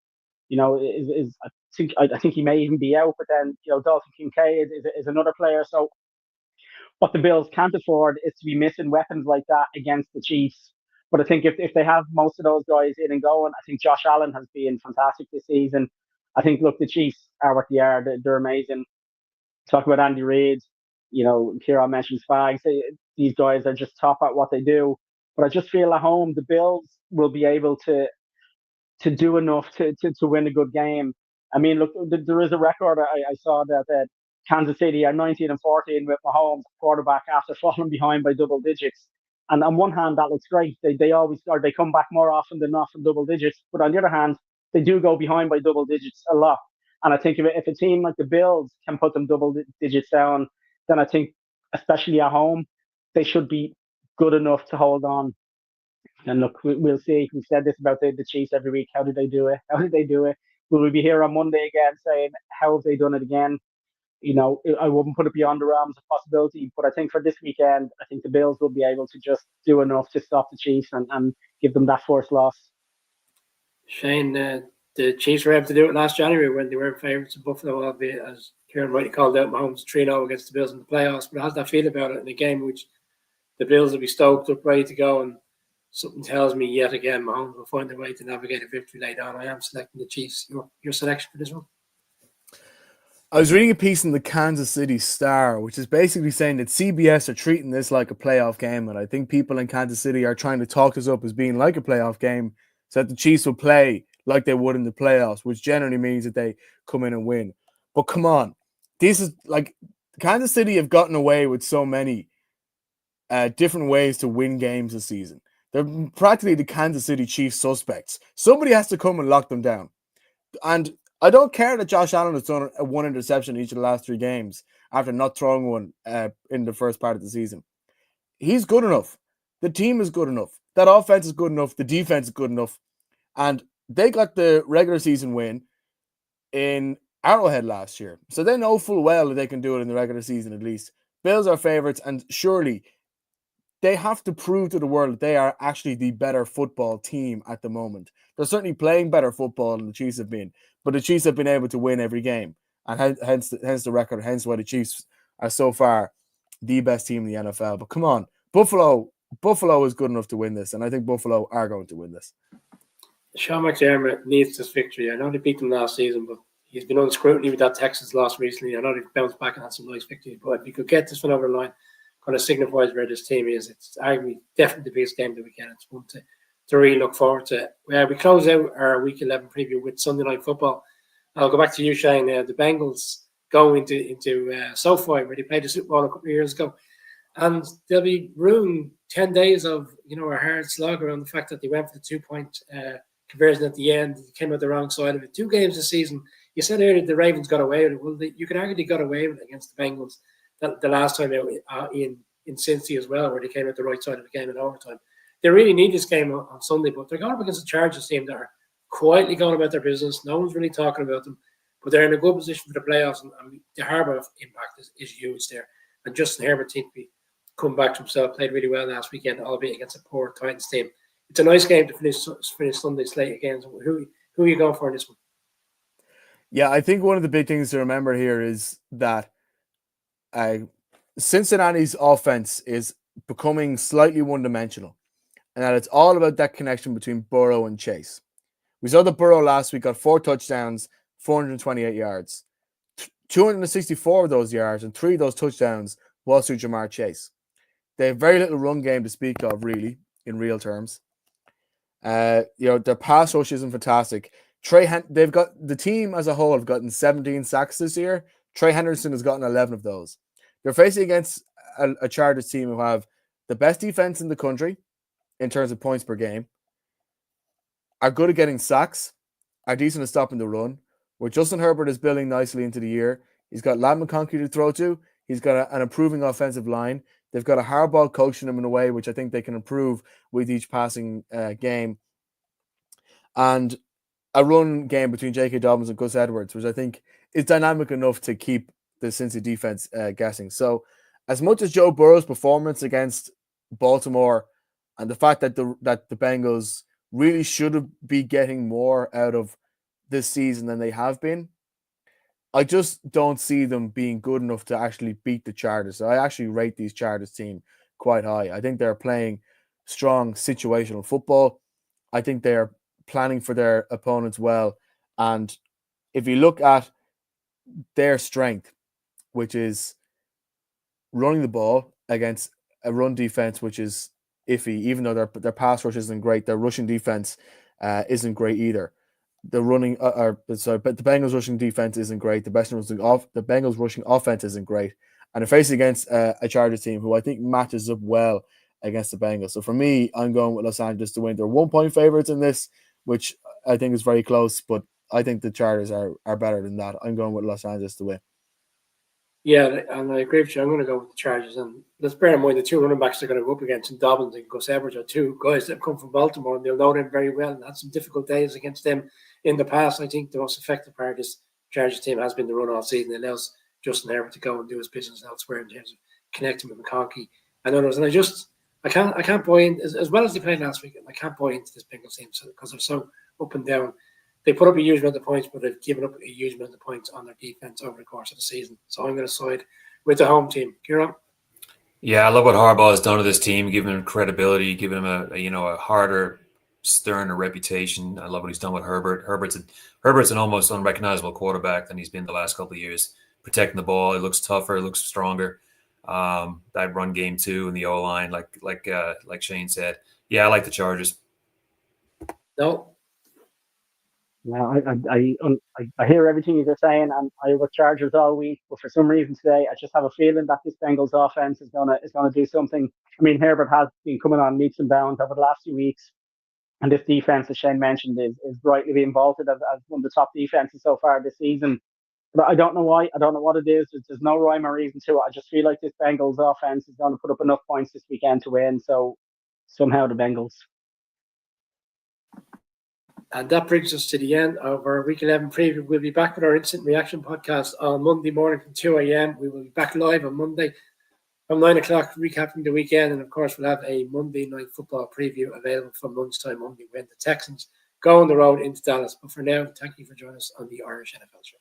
D: I think he may even be out, but then, Dalton Kincaid is another player. So what the Bills can't afford is to be missing weapons like that against the Chiefs. But I think if they have most of those guys in and going, I think Josh Allen has been fantastic this season. I think, look, the Chiefs are what they are. They're amazing. Talk about Andy Reid. Kieran mentions Spags. These guys are just top at what they do. But I just feel at home the Bills will be able to do enough to win a good game. I mean, look, there is a record. I saw that Kansas City are 19-14 with Mahomes quarterback after falling behind by double digits. And on one hand, that looks great. They always they come back more often than not from double digits. But on the other hand, they do go behind by double digits a lot. And I think if a team like the Bills can put them double digits down, then I think, especially at home, they should be good enough to hold on. And look, we'll see. We've said this about the Chiefs every week. How did they do it? How did they do it? Will we be here on Monday again saying, how have they done it again? I wouldn't put it beyond the realms of possibility. But I think for this weekend, I think the Bills will be able to just do enough to stop the Chiefs and give them that first loss.
A: Shane, the Chiefs were able to do it last January when they were favourites in Buffalo, albeit, as Kieran rightly called out, Mahomes 3-0 against the Bills in the playoffs. But it has that feel about it in a game which the Bills will be stoked up, ready to go, and something tells me yet again Mahomes will find a way to navigate a victory late on. I am selecting the Chiefs. Your selection for this one?
B: I was reading a piece in the Kansas City Star, which is basically saying that CBS are treating this like a playoff game, and I think people in Kansas City are trying to talk this up as being like a playoff game so that the Chiefs will play like they would in the playoffs, which generally means that they come in and win. But come on, this is like Kansas City have gotten away with so many different ways to win games this season. They're practically the Kansas City Chiefs suspects. Somebody has to come and lock them down. And I don't care that Josh Allen has thrown one interception in each of the last 3 games after not throwing one in the first part of the season. He's good enough. The team is good enough. That offense is good enough. The defense is good enough. And they got the regular season win in Arrowhead last year. So they know full well that they can do it in the regular season at least. Bills are favorites, and surely they have to prove to the world that they are actually the better football team at the moment. They're certainly playing better football than the Chiefs have been, but the Chiefs have been able to win every game, and hence the record, hence why the Chiefs are so far the best team in the NFL. But come on, Buffalo is good enough to win this, and I think Buffalo are going to win this.
A: Sean McDermott needs this victory. I know they beat them last season, but he's been under scrutiny with that Texas loss recently. I know they've bounced back and had some nice victories, but if you could get this one over the line, kind of signifies where this team is. It's arguably definitely the biggest game of the weekend. It's one to really look forward to. We close out our Week 11 preview with Sunday Night Football. I'll go back to you, Shane. The Bengals go into SoFi, where they played the Super Bowl a couple of years ago, and they'll be ruined 10 days of a hard slog around the fact that they went for the 2-point conversion at the end. They came out the wrong side of it. 2 games this season. You said earlier the Ravens got away with it. Well, you could argue they got away with it against the Bengals the last time out in Cincy as well, where they came out the right side of the game in overtime. They really need this game on Sunday, but they're going up against the Chargers team that are quietly going about their business. No one's really talking about them, but they're in a good position for the playoffs, and the Harbaugh impact is huge there. And Justin Herbert seemed to be come back to himself, played really well last weekend, albeit against a poor Titans team. It's a nice game to finish Sunday slate again. So who are you going for in this one?
B: Yeah, I think one of the big things to remember here is that Cincinnati's offense is becoming slightly one-dimensional, and that it's all about that connection between Burrow and Chase. We saw that Burrow last week got 4 touchdowns, 428 yards. 264 of those yards and 3 of those touchdowns was through Jamar Chase. They have very little run game to speak of, really, in real terms. Their pass rush isn't fantastic. They've got the team as a whole have gotten 17 sacks this year. Trey Henderson has gotten 11 of those. They're facing against a Chargers team who have the best defense in the country in terms of points per game, are good at getting sacks, are decent at stopping the run. Where Justin Herbert is building nicely into the year. He's got Ladd McConkey to throw to. He's got an improving offensive line. They've got a Harbaugh coaching them in a way which I think they can improve with each passing game. And a run game between J.K. Dobbins and Gus Edwards, which I think is dynamic enough to keep the Cincy defense guessing. So as much as Joe Burrow's performance against Baltimore and the fact that the Bengals really should be getting more out of this season than they have been, I just don't see them being good enough to actually beat the Chargers. So I actually rate these Chargers team quite high. I think they're playing strong situational football. I think they're planning for their opponents well. And if you look at their strength, which is running the ball against a run defense, which is iffy, even though their pass rush isn't great, their rushing defense isn't great either. The Bengals rushing defense isn't great. The Bengals rushing offense isn't great, and they're facing against a Chargers team who I think matches up well against the Bengals. So for me, I'm going with Los Angeles to win. They're 1-point favorites in this, which I think is very close, but I think the Chargers are better than that. I'm going with Los Angeles to win.
A: Yeah, and I agree with you. I'm going to go with the Chargers. And let's bear in mind the two running backs they're going to go up against in Dobbins and Gus Edwards are two guys that have come from Baltimore, and they'll know them very well and had some difficult days against them in the past. I think the most effective part of this Chargers team has been the run all season. It allows Justin Herbert to go and do his business elsewhere in terms of connecting with McConkey and others. And I can't buy in as well as they played last week. I can't buy into this Bengals team because they're so up and down. They put up a huge amount of points, but they've given up a huge amount of points on their defense over the course of the season. So I'm going to side with the home team. Kieran?
C: Yeah, I love what Harbaugh has done to this team, giving him credibility, giving him a harder, sterner reputation. I love what he's done with Herbert. Herbert's an almost unrecognizable quarterback than he's been the last couple of years. Protecting the ball, it looks tougher, it looks stronger. That run game too, and the O line, like Shane said. Yeah, I like the Chargers.
A: No.
D: Now, I hear everything you're saying, and I was Chargers all week, but for some reason today, I just have a feeling that this Bengals offense is gonna do something. I mean, Herbert has been coming on leaps and bounds over the last few weeks, and this defense, as Shane mentioned, is rightly being vaulted as one of the top defenses so far this season. But I don't know why. I don't know what it is. There's no rhyme or reason to it. I just feel like this Bengals offense is going to put up enough points this weekend to win. So somehow the Bengals.
A: And that brings us to the end of our Week 11 preview. We'll be back with our Instant Reaction podcast on Monday morning from 2 a.m. We will be back live on Monday from 9 o'clock, recapping the weekend. And, of course, we'll have a Monday night football preview available from lunchtime Monday when the Texans go on the road into Dallas. But for now, thank you for joining us on the Irish NFL Show.